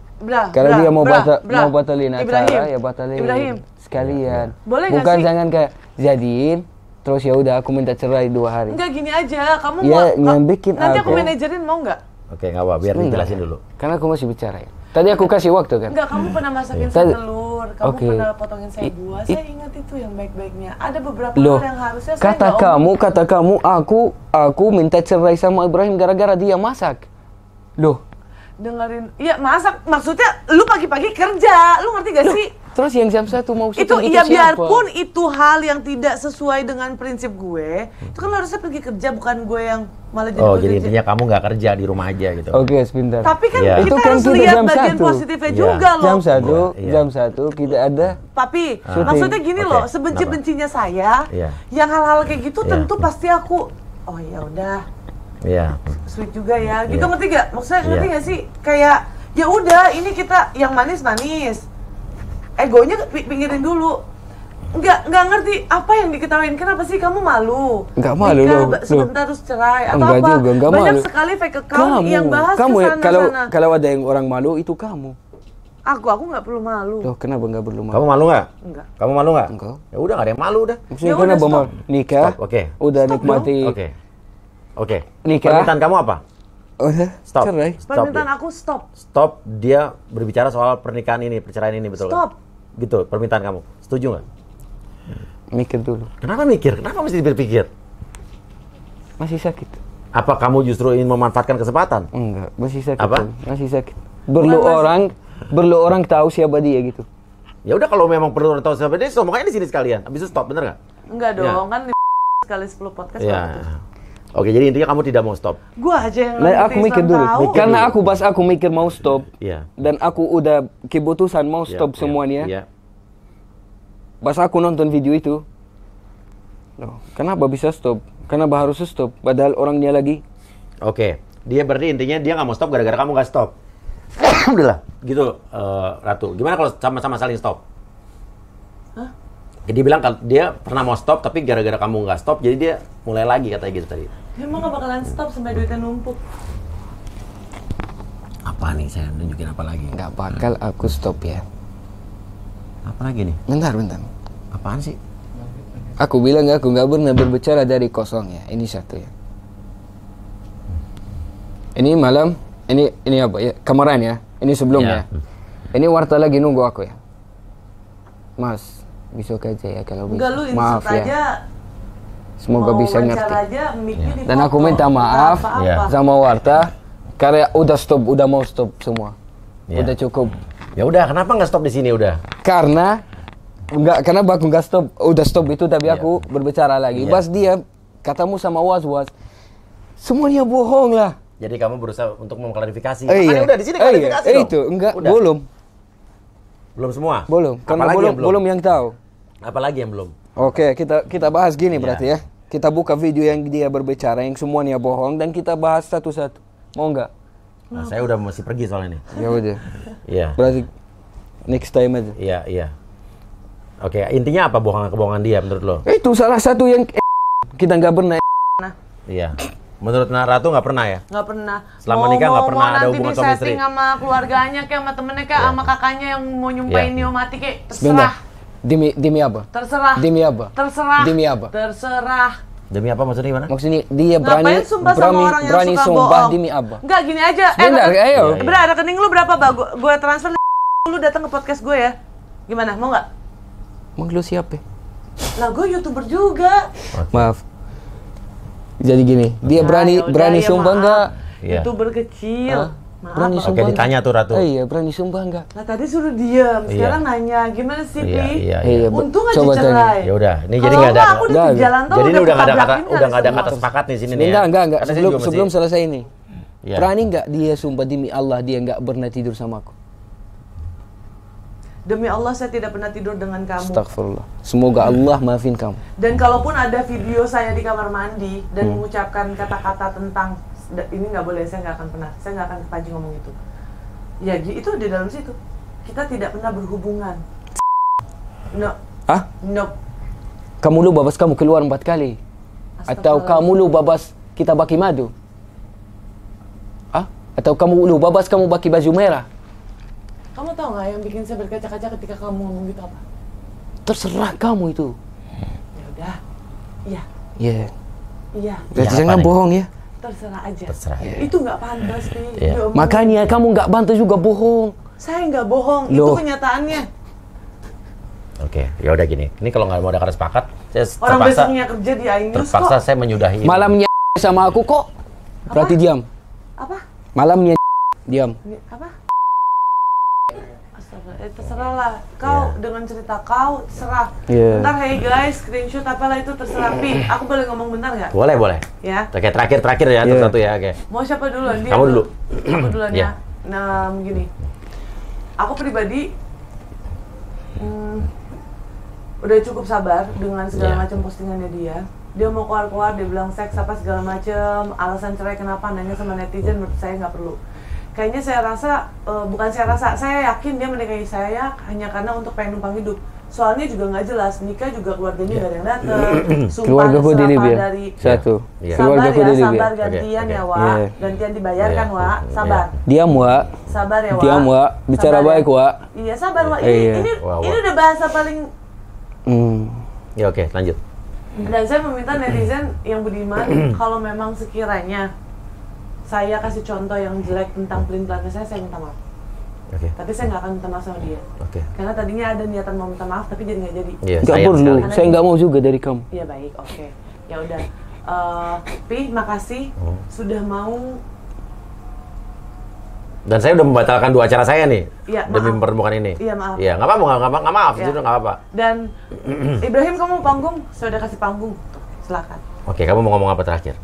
Speaker 1: Kalau
Speaker 2: Bra,
Speaker 1: dia mau
Speaker 2: bra,
Speaker 1: mau batalin acara,
Speaker 2: Ibrahim,
Speaker 1: ya batalin.
Speaker 2: Ibrahim,
Speaker 1: Sekalian.
Speaker 2: Boleh nggak
Speaker 1: Bukan
Speaker 2: sih?
Speaker 1: jangan kayak jadiin, terus ya udah aku minta cerai 2 hari.
Speaker 2: enggak gini aja, kamu
Speaker 1: Ya,
Speaker 2: mau
Speaker 1: yang bikin
Speaker 2: nanti aku
Speaker 1: aku-
Speaker 2: manajerin mau enggak?
Speaker 3: Oke, nggak apa, biar
Speaker 1: Sebentar.
Speaker 3: dijelasin dulu.
Speaker 1: Karena aku masih bicara ya. Tadi aku kasih waktu kan.
Speaker 2: Enggak, kamu pernah masakin
Speaker 1: Tadi-
Speaker 2: saya telur, kamu
Speaker 1: Oke.
Speaker 2: pernah potongin saya buah. Saya ingat itu yang baik-baiknya. Ada beberapa
Speaker 1: Loh,
Speaker 2: hal yang harusnya saya
Speaker 1: kata
Speaker 2: nggak
Speaker 1: kamu, aku minta cerai sama Ibrahim gara-gara dia masak. Loh,
Speaker 2: dengerin. Iya, masak maksudnya lu pagi-pagi kerja. Lu ngerti gak sih?
Speaker 1: terus yang jam 1 mau
Speaker 2: Itu
Speaker 1: syuting
Speaker 2: ya
Speaker 1: siapa?
Speaker 2: biarpun itu hal yang tidak sesuai dengan prinsip gue, itu kan harusnya pergi kerja, bukan gue yang malah jadi
Speaker 3: Oh, jadi
Speaker 2: bekerja.
Speaker 3: intinya kamu nggak kerja di rumah aja gitu.
Speaker 1: Oke, sebentar.
Speaker 2: Tapi kan
Speaker 3: Iya.
Speaker 2: kita
Speaker 1: Itu kan
Speaker 2: harus
Speaker 1: kita
Speaker 2: lihat
Speaker 1: jam
Speaker 2: bagian
Speaker 1: 1.
Speaker 2: positifnya
Speaker 3: Iya.
Speaker 2: juga loh.
Speaker 3: Iya.
Speaker 1: Jam 1 kita ada
Speaker 2: Papi,
Speaker 1: Syuting.
Speaker 2: maksudnya gini
Speaker 3: Oke,
Speaker 2: loh, sebenci-bencinya saya,
Speaker 3: Iya.
Speaker 2: yang hal-hal kayak gitu
Speaker 3: Iya.
Speaker 2: tentu pasti aku, oh ya udah,
Speaker 3: Iya.
Speaker 2: sweet juga ya, gitu
Speaker 3: Iya.
Speaker 2: ngerti gak? Maksudnya ngerti
Speaker 3: Iya.
Speaker 2: gak sih? Kayak ya udah, ini kita yang manis-manis, egonya pinggirin dulu. Nggak ngerti apa yang diketawain. Kenapa sih kamu malu?
Speaker 1: Nggak malu
Speaker 2: Nikah,
Speaker 1: loh.
Speaker 2: sebentar terus cerai atau
Speaker 1: Enggak
Speaker 2: apa?
Speaker 1: juga, nggak
Speaker 2: Banyak
Speaker 1: malu.
Speaker 2: sekali fake account yang bahas
Speaker 1: kamu ya,
Speaker 2: kesana-sana.
Speaker 1: kalau ada yang orang malu itu kamu.
Speaker 2: Aku nggak perlu malu.
Speaker 1: Loh, kenapa nggak perlu malu?
Speaker 3: Kamu malu nggak?
Speaker 2: Enggak.
Speaker 3: Kamu malu nggak?
Speaker 1: Enggak.
Speaker 3: Ya udah, nggak ada yang malu udah.
Speaker 1: Maksudnya
Speaker 2: Ya
Speaker 1: kenapa
Speaker 2: udah,
Speaker 1: malu? Nikah,
Speaker 3: Stop, oke.
Speaker 1: udah
Speaker 2: Stop
Speaker 1: nikmati.
Speaker 3: Oke. Oke.
Speaker 1: Nikah.
Speaker 3: Permintaan kamu apa?
Speaker 1: Udah,
Speaker 3: Stop.
Speaker 1: cerai.
Speaker 3: Stop.
Speaker 2: Permintaan
Speaker 3: dia.
Speaker 2: aku stop.
Speaker 3: Stop dia berbicara soal pernikahan ini, perceraian ini, betul
Speaker 2: Stop.
Speaker 3: kan? Gitu, permintaan kamu. Setuju nggak?
Speaker 1: Mikir dulu.
Speaker 3: Kenapa mikir? Kenapa mesti berpikir?
Speaker 1: Masih sakit.
Speaker 3: Apa kamu justru ingin memanfaatkan kesempatan?
Speaker 1: Enggak, masih sakit.
Speaker 3: Apa?
Speaker 1: Bang. Masih sakit. Perlu orang tahu siapa dia gitu.
Speaker 3: Ya udah, kalau memang perlu orang tahu siapa dia, so, makanya di sini sekalian. Habis itu stop, bener nggak?
Speaker 2: Enggak
Speaker 3: Ya.
Speaker 2: dong, kan sekali 10 podcast
Speaker 3: Ya.
Speaker 2: bagus.
Speaker 3: Oke, jadi intinya kamu tidak mau stop.
Speaker 2: Gua aja yang
Speaker 1: Nah,
Speaker 2: ngerti
Speaker 1: aku mikir
Speaker 2: Islam
Speaker 1: dulu.
Speaker 2: tahu.
Speaker 1: Karena aku mikir mau stop.
Speaker 3: Iya.
Speaker 1: Dan aku udah keputusan mau
Speaker 3: Iya,
Speaker 1: stop
Speaker 3: iya,
Speaker 1: semuanya.
Speaker 3: Iya.
Speaker 1: Pas aku nonton video itu, loh, kenapa bisa stop? Kenapa harus stop? Padahal orangnya lagi
Speaker 3: Oke, dia berarti intinya dia nggak mau stop gara-gara kamu nggak stop. Alhamdulillah, gitu Ratu. Gimana kalau sama-sama saling stop?
Speaker 2: Hah?
Speaker 3: Dia bilang kalau dia pernah mau stop tapi gara-gara kamu nggak stop, jadi dia mulai lagi katanya gitu tadi.
Speaker 2: Emang gak bakalan stop sampai duitnya numpuk.
Speaker 3: Apa nih? Saya nunjukin apa lagi?
Speaker 1: Nggak bakal aku stop ya.
Speaker 3: Apa lagi nih?
Speaker 1: Bentar.
Speaker 3: Apaan sih?
Speaker 1: Aku bilang aku nggak pernah berbicara dari kosong ya. Ini satu ya. Ini malam, ini apa ya? Kemarin ya. Ini sebelumnya.
Speaker 3: Ya.
Speaker 1: Ini Warta lagi nunggu aku ya. Mas, besok aja ya kalau bisa.
Speaker 2: Enggak, lu
Speaker 1: Maaf
Speaker 2: insert
Speaker 1: ya.
Speaker 2: aja.
Speaker 1: Semoga
Speaker 2: mau
Speaker 1: bisa
Speaker 2: wawancara
Speaker 1: ngerti.
Speaker 2: aja, mic-nya
Speaker 1: Dan aku
Speaker 2: dipotong.
Speaker 1: minta maaf
Speaker 2: Nggak
Speaker 3: Ya.
Speaker 2: apa-apa.
Speaker 1: sama Warta karena udah mau stop semua.
Speaker 3: Ya.
Speaker 1: Udah cukup.
Speaker 3: Ya udah, kenapa nggak stop di sini udah?
Speaker 1: Karena aku nggak stop, udah stop itu tapi
Speaker 3: Iya.
Speaker 1: aku berbicara lagi.
Speaker 3: Iya.
Speaker 1: Pas dia katamu sama was-was, semuanya bohong lah.
Speaker 3: Jadi kamu berusaha untuk mengklarifikasi.
Speaker 1: Iya.
Speaker 3: Makanya udah di sini klarifikasi dong.
Speaker 1: Itu enggak,
Speaker 3: Udah.
Speaker 1: belum
Speaker 3: semua.
Speaker 1: karena
Speaker 3: Apalagi yang
Speaker 1: belum yang tahu.
Speaker 3: Apalagi yang belum?
Speaker 1: Oke, kita bahas gini
Speaker 3: Iya.
Speaker 1: berarti ya. Kita buka video yang dia berbicara yang semuanya bohong dan kita bahas satu-satu. Mau nggak?
Speaker 3: Nah, saya udah mesti pergi soalnya nih.
Speaker 1: Ya udah.
Speaker 3: Iya.
Speaker 1: Berarti next time aja.
Speaker 3: Iya. Oke, intinya apa bohongan-kebohongan dia menurut lo?
Speaker 1: Itu salah satu yang kita nggak pernah.
Speaker 3: Iya. Menurut Ratu nggak pernah ya?
Speaker 2: Nggak pernah.
Speaker 3: Selama nikah nggak pernah ada
Speaker 2: nanti
Speaker 3: hubungan
Speaker 2: di
Speaker 3: suami istri.
Speaker 2: setting sama keluarganya kayak sama temennya kayak sama kakaknya yang mau nyumpahin
Speaker 3: Iya.
Speaker 2: Nio mati kayak
Speaker 1: Sebentar.
Speaker 2: terserah.
Speaker 1: Demi apa?
Speaker 2: Terserah.
Speaker 1: Demi apa?
Speaker 2: Terserah.
Speaker 1: Demi apa?
Speaker 2: Terserah.
Speaker 3: Demi apa maksudnya gimana?
Speaker 1: Maksudnya dia berani
Speaker 2: Ngapain sumpah sama orang yang
Speaker 1: berani
Speaker 2: suka
Speaker 1: sumpah
Speaker 2: bohong?
Speaker 1: demi apa?
Speaker 2: Enggak, gini aja.
Speaker 1: Sebentar, ayo.
Speaker 3: Iya.
Speaker 2: Bra, rekening lu berapa, Bang? Gue transfer lu datang ke podcast gue ya. Gimana? Mau nggak?
Speaker 1: Emang lu siapa?
Speaker 2: Lah, gue YouTuber juga.
Speaker 1: Maaf. Jadi gini, dia berani
Speaker 2: Ya udah,
Speaker 1: berani
Speaker 2: ya
Speaker 1: sumpah
Speaker 2: maaf.
Speaker 1: enggak?
Speaker 3: Iya.
Speaker 2: YouTuber kecil.
Speaker 1: Hah?
Speaker 2: Maaf.
Speaker 1: Berani
Speaker 2: Bang.
Speaker 3: Oke, ditanya tuh Ratu.
Speaker 1: Iya, berani sumpah enggak?
Speaker 2: Lah tadi suruh diam, sekarang nanya gimana sih, Pi?
Speaker 3: Iya.
Speaker 1: Iya,
Speaker 2: Untung aja
Speaker 1: coba
Speaker 2: cerai.
Speaker 3: Ya udah, ini jadi
Speaker 2: Kalau
Speaker 3: nggak ada.
Speaker 2: enggak, aku di
Speaker 1: Nggak,
Speaker 2: jalan tol
Speaker 3: Jadi ini udah nggak ada kata,
Speaker 2: ketabrakin
Speaker 3: udah nggak ada
Speaker 2: semua.
Speaker 3: kata sepakat di sini nih ya.
Speaker 1: Enggak.
Speaker 3: Karena saya juga
Speaker 1: Sebelum
Speaker 3: masih-
Speaker 1: selesai ini.
Speaker 3: Iya.
Speaker 1: Berani enggak dia sumpah demi Allah dia enggak pernah tidur sama aku?
Speaker 2: Demi Allah saya tidak pernah tidur dengan kamu.
Speaker 1: Astagfirullah. Semoga Allah maafin kamu.
Speaker 2: Dan kalaupun ada video saya di kamar mandi dan mengucapkan kata-kata tentang ini nggak boleh, saya nggak akan pernah, saya nggak akan kepancing ngomong itu. Ya itu di dalam situ. Kita tidak pernah berhubungan. No,
Speaker 1: Hah?
Speaker 2: no.
Speaker 1: Kamu lu babas kamu keluar 4 kali? Atau kamu lu babas kita baki madu? Hah? Atau kamu lu babas kamu baki baju merah?
Speaker 2: Kamu tahu nggak yang bikin saya berkaca-kaca ketika kamu ngomong gitu apa?
Speaker 1: Terserah kamu itu.
Speaker 2: Ya udah, iya,
Speaker 1: Iya.
Speaker 2: iya,
Speaker 1: Berarti
Speaker 3: Ya, apa
Speaker 1: jangan
Speaker 3: nih?
Speaker 1: bohong ya.
Speaker 2: terserah aja.
Speaker 3: Terserah.
Speaker 2: Itu nggak pantas, Pi.
Speaker 3: Iya.
Speaker 2: Diomongin.
Speaker 1: Makanya kamu nggak bantu juga bohong.
Speaker 2: Saya nggak bohong, itu
Speaker 1: Loh.
Speaker 2: kenyataannya.
Speaker 3: Oke, ya udah gini. Ini kalau nggak mau ada kata sepakat, saya
Speaker 2: Orang
Speaker 3: terpaksa
Speaker 2: besoknya kerja di iNews
Speaker 3: terpaksa
Speaker 2: kok.
Speaker 3: saya menyudahi. ini.
Speaker 1: Malamnya sama aku kok. Berarti diam.
Speaker 2: Apa?
Speaker 1: Malamnya diam.
Speaker 2: Apa? Astaga, terserah lah. Kau
Speaker 3: Iya.
Speaker 2: dengan cerita kau terserah.
Speaker 1: Iya.
Speaker 2: Ntar hey guys, screenshot apalah itu terserah. Pi, aku boleh ngomong bentar nggak?
Speaker 3: Boleh.
Speaker 2: Ya.
Speaker 3: Oke, terakhir ya,
Speaker 1: Iya.
Speaker 3: satu ya, oke.
Speaker 2: Mau siapa duluan? Dia
Speaker 3: Kamu dulu.
Speaker 2: Aku duluan
Speaker 3: Iya.
Speaker 2: ya. Nah, gini. Aku pribadi udah cukup sabar dengan segala
Speaker 3: Iya.
Speaker 2: macam postingannya dia. Dia mau keluar-keluar, dia bilang seks apa segala macam, alasan cerai kenapa, nanya sama netizen, menurut saya nggak perlu. Kayaknya saya rasa, saya yakin dia menikahi saya hanya karena untuk pengen numpang hidup. Soalnya juga nggak jelas, nikah juga keluarganya nggak ada yang datang.
Speaker 1: Keluarga ku di Libya.
Speaker 2: dari
Speaker 1: Satu.
Speaker 3: Iya.
Speaker 1: Keluarga
Speaker 2: sabar
Speaker 1: ku
Speaker 2: ya,
Speaker 1: di Libya.
Speaker 2: sabar gantian
Speaker 3: Oke,
Speaker 2: ya,
Speaker 3: oke.
Speaker 2: Wak.
Speaker 1: Iya.
Speaker 2: Gantian dibayarkan,
Speaker 3: Iya.
Speaker 2: Wak. Sabar.
Speaker 1: Diam, Wak.
Speaker 2: Sabar ya, Wak.
Speaker 1: Diam, Wak. Bicara
Speaker 2: Sabar ya.
Speaker 1: baik, Wak.
Speaker 2: Iya, sabar, Wak.
Speaker 1: Iya.
Speaker 2: Ini
Speaker 3: Wah,
Speaker 2: ini
Speaker 3: Wak.
Speaker 2: udah bahasa paling.
Speaker 3: Ya oke, lanjut.
Speaker 2: Dan saya meminta netizen yang budiman, kalau memang sekiranya saya kasih contoh yang jelek tentang pelin-pelannya saya minta maaf.
Speaker 3: Oke.
Speaker 2: Tapi saya nggak akan minta maaf sama dia.
Speaker 3: Oke.
Speaker 2: Karena tadinya ada niatan mau minta maaf, tapi jadi nggak jadi.
Speaker 3: Iya,
Speaker 1: Nggak
Speaker 3: sayang
Speaker 1: perlu.
Speaker 3: sekali.
Speaker 1: Saya nggak mau juga dari kamu.
Speaker 2: Iya baik, oke. Ya udah. Pi, makasih sudah mau.
Speaker 3: Dan saya udah membatalkan 2 acara saya nih.
Speaker 2: Iya,
Speaker 3: demi
Speaker 2: maaf.
Speaker 3: mempertemukan ini.
Speaker 2: Iya, maaf.
Speaker 3: Iya, nggak apa-apa, nggak maaf,
Speaker 2: Iya.
Speaker 3: justru nggak apa-apa.
Speaker 2: Dan Ibrahim, kamu mau panggung? Saya udah kasih panggung. Tuh, silakan.
Speaker 3: Oke, kamu mau ngomong apa terakhir?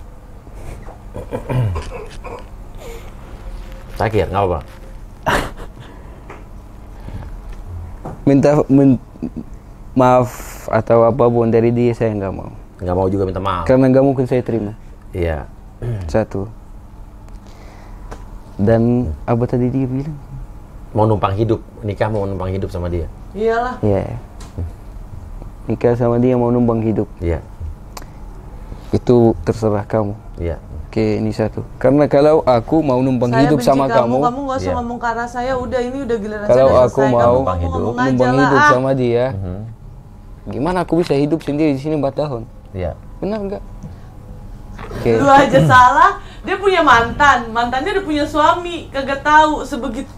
Speaker 3: Terakhir, nggak apa-apa.
Speaker 1: Maaf atau apapun dari dia saya nggak mau.
Speaker 3: Nggak mau juga minta maaf.
Speaker 1: Karena nggak mungkin saya terima.
Speaker 3: Iya.
Speaker 1: Satu. Dan apa tadi dia bilang?
Speaker 3: Mau numpang hidup, nikah mau numpang hidup sama dia.
Speaker 2: Iyalah.
Speaker 1: Iya. Nikah sama dia mau numpang hidup.
Speaker 3: Iya.
Speaker 1: Itu terserah kamu.
Speaker 3: Iya.
Speaker 1: Oke, ini satu. Karena kalau aku mau numpang
Speaker 2: Saya
Speaker 1: hidup
Speaker 2: benci
Speaker 1: sama kamu,
Speaker 2: kamu nggak usah
Speaker 3: Iya.
Speaker 2: ngomong ke arah saya. Udah ini udah giliran
Speaker 1: Kalau
Speaker 2: saya udah
Speaker 1: aku
Speaker 2: selesai.
Speaker 1: mau
Speaker 2: Kamu
Speaker 3: numpang hidup.
Speaker 2: ngomong aja
Speaker 1: numpang
Speaker 2: lah.
Speaker 1: hidup
Speaker 2: Ah.
Speaker 1: sama dia, gimana aku bisa hidup sendiri di sini 4 tahun?
Speaker 3: Iya.
Speaker 1: Benar nggak? Oke.
Speaker 2: Lu aja salah. Dia punya mantannya udah punya suami, kagak tahu sebegitu.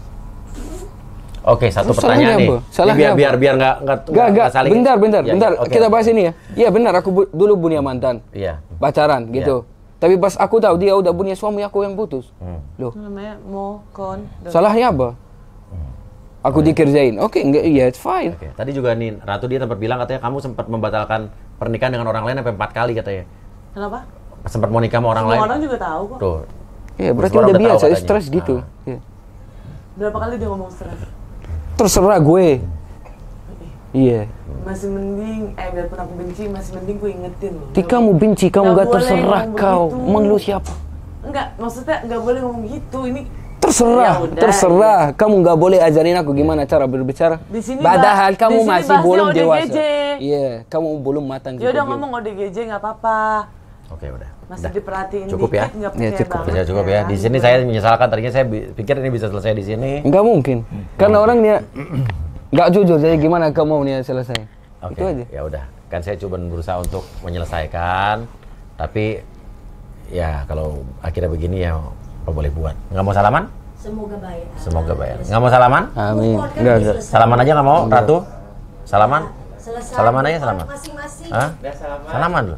Speaker 3: Oke, satu
Speaker 1: Terus
Speaker 3: pertanyaan
Speaker 1: salahnya
Speaker 3: nih.
Speaker 1: apa? Salahnya
Speaker 3: Ini biar
Speaker 1: apa?
Speaker 3: biar nggak
Speaker 1: Enggak,
Speaker 3: saling.
Speaker 1: bentar.
Speaker 3: Ya, oke.
Speaker 1: Kita bahas ini ya. Iya benar, aku dulu punya mantan,
Speaker 3: Iya.
Speaker 1: pacaran gitu. Tapi pas aku tahu dia udah punya suami, aku yang putus. Loh,
Speaker 2: Namanya mokon.
Speaker 1: salahnya apa? Aku dikerjain. Oke, enggak, iya, it's fine.
Speaker 3: Oke. Tadi juga nih Ratu dia sempat bilang katanya kamu sempat membatalkan pernikahan dengan orang lain sampai 4 kali katanya.
Speaker 2: Kenapa?
Speaker 3: Sempat mau nikah sama orang
Speaker 2: Semua
Speaker 3: lain.
Speaker 2: orang juga tahu kok.
Speaker 3: Tuh.
Speaker 1: Iya, berarti
Speaker 3: Semua orang
Speaker 1: udah
Speaker 3: udah tahu
Speaker 1: biasa,
Speaker 3: katanya.
Speaker 1: stres gitu. Iya.
Speaker 2: Berapa kali dia ngomong stres?
Speaker 1: Terserah gue. Iya.
Speaker 2: Masih mending, biarpun aku benci, masih mending gue ingetin loh.
Speaker 1: Ketika kamu benci, kamu
Speaker 2: Nggak
Speaker 1: gak
Speaker 2: boleh
Speaker 1: terserah
Speaker 2: ngomong
Speaker 1: kau.
Speaker 2: begitu.
Speaker 1: Emang lu siapa?
Speaker 2: Enggak, maksudnya nggak boleh ngomong gitu. Ini
Speaker 1: Terserah,
Speaker 2: Ya udah,
Speaker 1: terserah. Kamu nggak boleh ajarin aku gimana cara berbicara.
Speaker 2: Di sini
Speaker 1: Padahal
Speaker 2: di
Speaker 1: kamu
Speaker 2: sini
Speaker 1: masih
Speaker 2: bahasnya
Speaker 1: belum
Speaker 2: ODGJ.
Speaker 1: dewasa. Iya, kamu belum matang.
Speaker 2: ya udah
Speaker 1: juga.
Speaker 2: ngomong ODGJ nggak apa-apa.
Speaker 3: Oke, udah.
Speaker 2: Masih
Speaker 3: Udah.
Speaker 2: diperhatiin
Speaker 3: Cukup ya?
Speaker 2: dikit, nggak
Speaker 1: Ya,
Speaker 2: percaya
Speaker 1: cukup.
Speaker 2: banget
Speaker 3: Sudah cukup ya. Di sini saya menyesalkan tadinya saya pikir ini bisa selesai di sini.
Speaker 1: Nggak mungkin, karena orangnya nggak jujur. Jadi gimana kamu maunya selesai?
Speaker 3: Oke.
Speaker 1: Itu aja.
Speaker 3: Ya udah. Kan saya coba berusaha untuk menyelesaikan, tapi ya kalau akhirnya begini ya apa boleh buat. Nggak mau salaman?
Speaker 5: Semoga baik.
Speaker 3: Semoga bayar. Nggak mau salaman?
Speaker 1: Amin.
Speaker 5: Move on kan
Speaker 1: Enggak,
Speaker 5: udah
Speaker 1: enggak.
Speaker 5: selesai.
Speaker 3: Salaman aja nggak mau, Ratu? Salaman?
Speaker 5: Selesai.
Speaker 3: Salaman aja,
Speaker 5: Move on
Speaker 3: salaman.
Speaker 5: Masing-masing.
Speaker 3: Hah? Salaman dulu.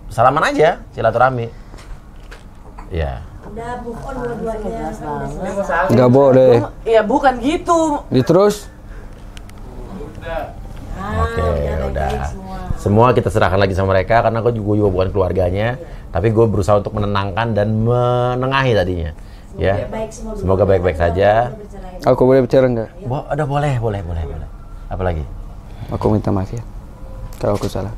Speaker 3: Salaman aja, silaturahmi. Ya.
Speaker 5: Udah move on dua-duanya. Kan udah selesai.
Speaker 1: nggak boleh.
Speaker 2: Ya bukan gitu.
Speaker 1: Terus,
Speaker 3: Oke,
Speaker 5: baik-baik
Speaker 3: udah.
Speaker 5: semua.
Speaker 3: Semua kita serahkan lagi sama mereka karena gue juga bukan keluarganya, tapi gue berusaha untuk menenangkan dan menengahi tadinya. Ya.
Speaker 5: Baik semua.
Speaker 3: Semoga baik-baik saja.
Speaker 1: aku boleh bicara nggak?
Speaker 3: Ada boleh. Apa lagi?
Speaker 1: Aku minta maaf ya, kalau aku salah.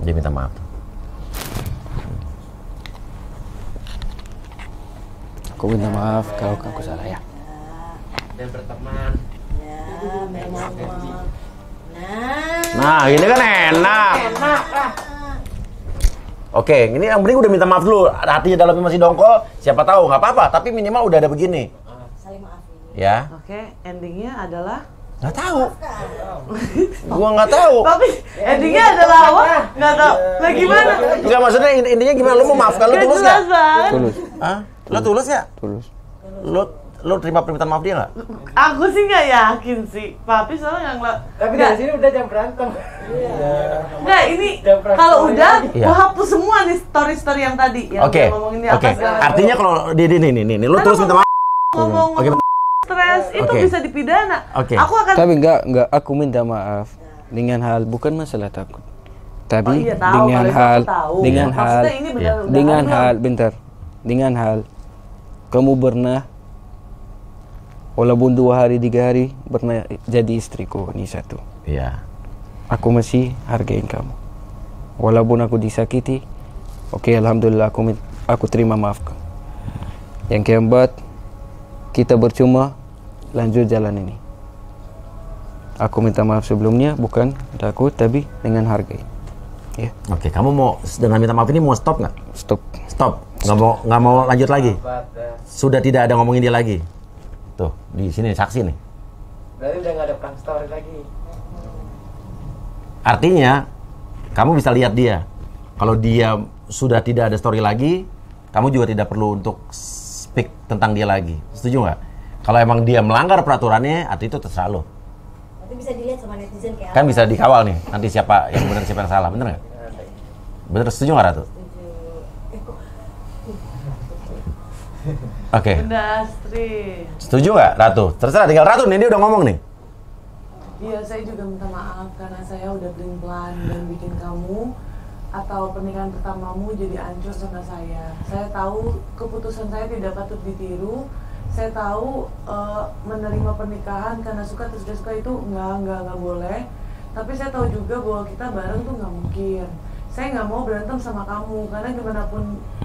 Speaker 3: Dia minta maaf.
Speaker 1: Aku minta maaf kalau aku salah ya.
Speaker 3: Dan berteman.
Speaker 5: Ya, memang.
Speaker 3: Nah, ini kan enak. Oke, ini yang penting udah minta maaf dulu. Hatinya dalamnya masih dongkol, siapa tahu nggak apa-apa. Tapi minimal udah ada begini,
Speaker 5: Saling maafin.
Speaker 3: ya.
Speaker 2: Oke, endingnya adalah.
Speaker 3: Nggak tahu. Gua nggak tahu.
Speaker 2: Tapi endingnya adalah apa? Nggak tahu. Lah gimana?
Speaker 3: Nggak, maksudnya intinya gimana? Lu mau maafkan, lu
Speaker 2: Nggak
Speaker 3: tulus
Speaker 2: jelas
Speaker 3: nggak?
Speaker 2: banget.
Speaker 1: Tulus,
Speaker 3: Hah? Lu tulus nggak?
Speaker 1: tulus.
Speaker 3: Lu terima permintaan maaf dia nggak?
Speaker 2: Aku sih nggak yakin sih. Papi soalnya nggak ngeliat.
Speaker 6: Tapi
Speaker 2: Nggak.
Speaker 6: dari sini udah jam berantem.
Speaker 2: Nggak, ini kalau udah, gua hapus semua nih story-story yang tadi. Yang
Speaker 3: Oke,
Speaker 2: dia ngomongin di
Speaker 3: oke.
Speaker 2: atas segala macam.
Speaker 3: Artinya kalau di nih, lu
Speaker 2: Karena
Speaker 3: terus minta maaf.
Speaker 2: ngomong
Speaker 3: Oke.
Speaker 2: stres itu
Speaker 3: Oke.
Speaker 2: bisa dipidana.
Speaker 3: Oke.
Speaker 2: Aku akan
Speaker 1: Tapi enggak, aku minta maaf dengan hal bukan masalah takut. Tapi
Speaker 2: iya, tahu,
Speaker 1: dengan
Speaker 2: kalau itu
Speaker 1: hal
Speaker 2: aku tahu.
Speaker 1: dengan
Speaker 2: Maksudnya
Speaker 1: hal
Speaker 2: ini benar-benar
Speaker 1: dengan
Speaker 2: belum.
Speaker 1: hal bentar. Dengan hal kamu pernah walaupun 2 hari 3 hari pernah jadi istriku, ini satu.
Speaker 3: Iya.
Speaker 1: Aku masih hargain kamu. Walaupun aku disakiti, oke, alhamdulillah aku terima maaf. Yang keempat, kita bercuma lanjut jalan ini. Aku minta maaf sebelumnya, bukan takut, tapi dengan hargai. Ya,
Speaker 3: Oke, kamu mau dengan minta maaf ini mau stop nggak?
Speaker 1: stop.
Speaker 3: Stop. Nggak mau lanjut lagi. Sudah tidak ada ngomongin dia lagi. Tuh, di sini saksi nih.
Speaker 6: Berarti udah nggak ada prank story lagi.
Speaker 3: Artinya, kamu bisa lihat dia. Kalau dia sudah tidak ada story lagi, kamu juga tidak perlu untuk speak tentang dia lagi. Setuju nggak? Kalau emang dia melanggar peraturannya, arti itu terserah lo.
Speaker 5: Nanti bisa dilihat sama netizen kayak
Speaker 3: Kan
Speaker 5: apa.
Speaker 3: bisa dikawal nih, nanti siapa yang benar siapa yang salah, bener nggak? Bener, setuju nggak Ratu? Oke,
Speaker 2: Bunda Astri.
Speaker 3: setuju nggak Ratu? Terserah, tinggal Ratu nih, dia udah ngomong nih.
Speaker 2: Iya, saya juga minta maaf karena saya udah plan dan bikin kamu atau pernikahan pertamamu jadi hancur sama saya. Saya tahu keputusan saya tidak patut ditiru. Saya tahu menerima pernikahan karena suka terus tidak suka itu nggak boleh. Tapi saya tahu juga bahwa kita bareng tuh nggak mungkin. saya nggak mau berantem sama kamu karena gimana pun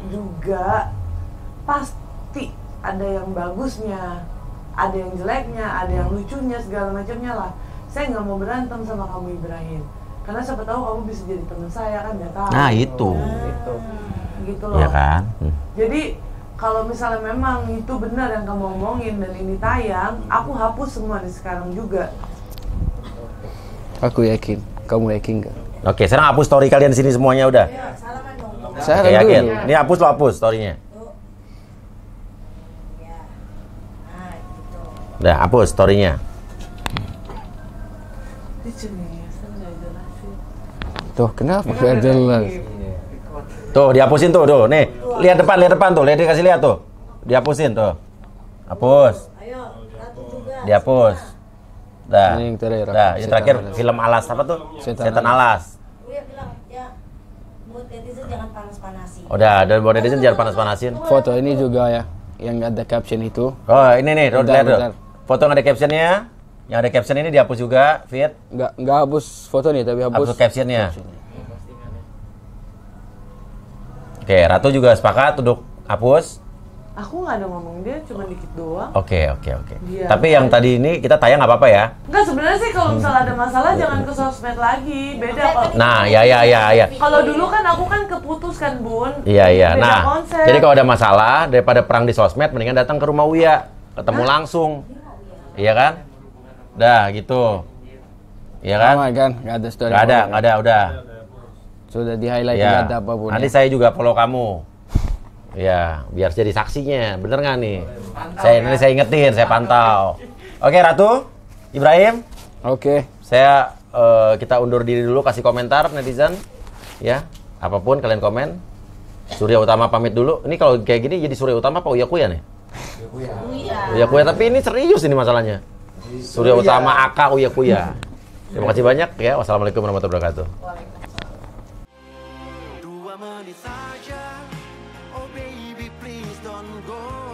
Speaker 2: juga pasti ada yang bagusnya, ada yang jeleknya, ada yang lucunya, segala macamnya lah. Saya nggak mau berantem sama kamu Ibrahim karena siapa tahu kamu bisa jadi teman saya kan, nggak tahu.
Speaker 3: Nah itu,
Speaker 2: gitu loh.
Speaker 3: ya kan?
Speaker 2: Jadi kalau misalnya memang itu benar yang kamu omongin dan ini tayang, aku hapus semua di sekarang juga.
Speaker 1: Aku yakin. Kamu yakin nggak?
Speaker 3: Oke, sekarang hapus story kalian sini semuanya udah.
Speaker 5: Salaman dong.
Speaker 1: Saya
Speaker 3: Oke, yakin?
Speaker 1: dulu.
Speaker 3: Ini hapus lo hapus storynya.
Speaker 5: Ya. Nah, gitu.
Speaker 3: Udah hapus storynya.
Speaker 2: Lucu nih, saya nggak jelasin.
Speaker 1: Tuh, kenapa nggak jelas?
Speaker 3: Tuh dihapusin tuh, nih. Lihat depan tuh, dikasih lihat tuh. Dihapusin tuh. Hapus.
Speaker 5: Ayo, Ratu juga.
Speaker 3: Dihapus. Dah.
Speaker 1: Ini yang terakhir.
Speaker 3: Dah, ini
Speaker 1: Setan
Speaker 3: terakhir
Speaker 1: Alas.
Speaker 3: film Alas apa tuh?
Speaker 1: Setan
Speaker 3: Alas.
Speaker 5: Uya bilang, ya buat netizen jangan panas-panasin.
Speaker 3: Udah, dan buat netizen jangan panas-panasin.
Speaker 1: Foto ini juga ya, yang ada caption itu.
Speaker 3: Oh, ini nih, tuh,
Speaker 1: Bentar,
Speaker 3: lihat tuh.
Speaker 1: bentar.
Speaker 3: Foto yang ada captionnya. Yang ada caption ini dihapus juga, Fit.
Speaker 1: Nggak hapus foto nih, tapi
Speaker 3: Hapus
Speaker 1: hapus
Speaker 3: captionnya. Oke, Ratu juga sepakat untuk hapus.
Speaker 2: Aku nggak ada ngomong, dia cuma dikit doang.
Speaker 3: Oke.
Speaker 2: Iya.
Speaker 3: Tapi yang tadi ini kita tayang nggak apa-apa ya?
Speaker 2: Enggak, sebenarnya sih kalau misalnya ada masalah jangan ke sosmed lagi. Beda kalau
Speaker 3: Nah, ya.
Speaker 2: kalau dulu kan aku kan keputus kan, Bun.
Speaker 3: Iya.
Speaker 2: Beda
Speaker 3: Nah,
Speaker 2: konsep.
Speaker 3: jadi kalau ada masalah daripada perang di sosmed, mendingan datang ke rumah Uya, ketemu langsung. Iya kan? Dah gitu. Iya kan?
Speaker 1: sama kan? Nggak ada story.
Speaker 3: Nggak ada, udah.
Speaker 1: Sudah di highlight,
Speaker 3: Ya.
Speaker 1: nggak ada apapun.
Speaker 3: Nanti
Speaker 1: Ya.
Speaker 3: saya juga follow kamu. Ya, biar jadi saksinya. Bener nggak nih? Nanti saya ingetin, saya pantau. Oke, Ratu, Ibrahim,
Speaker 1: Oke.
Speaker 3: saya kita undur diri dulu, kasih komentar netizen. Ya, apapun kalian komen. Surya Utama pamit dulu. Ini kalau kayak gini jadi Surya Utama apa Uya Kuya nih? Uya Kuya, tapi ini serius ini masalahnya. Surya Utama AK Uya Kuya. Terima kasih banyak ya. Wassalamualaikum warahmatullahi wabarakatuh.
Speaker 7: 2 menit saja, oh baby please don't go.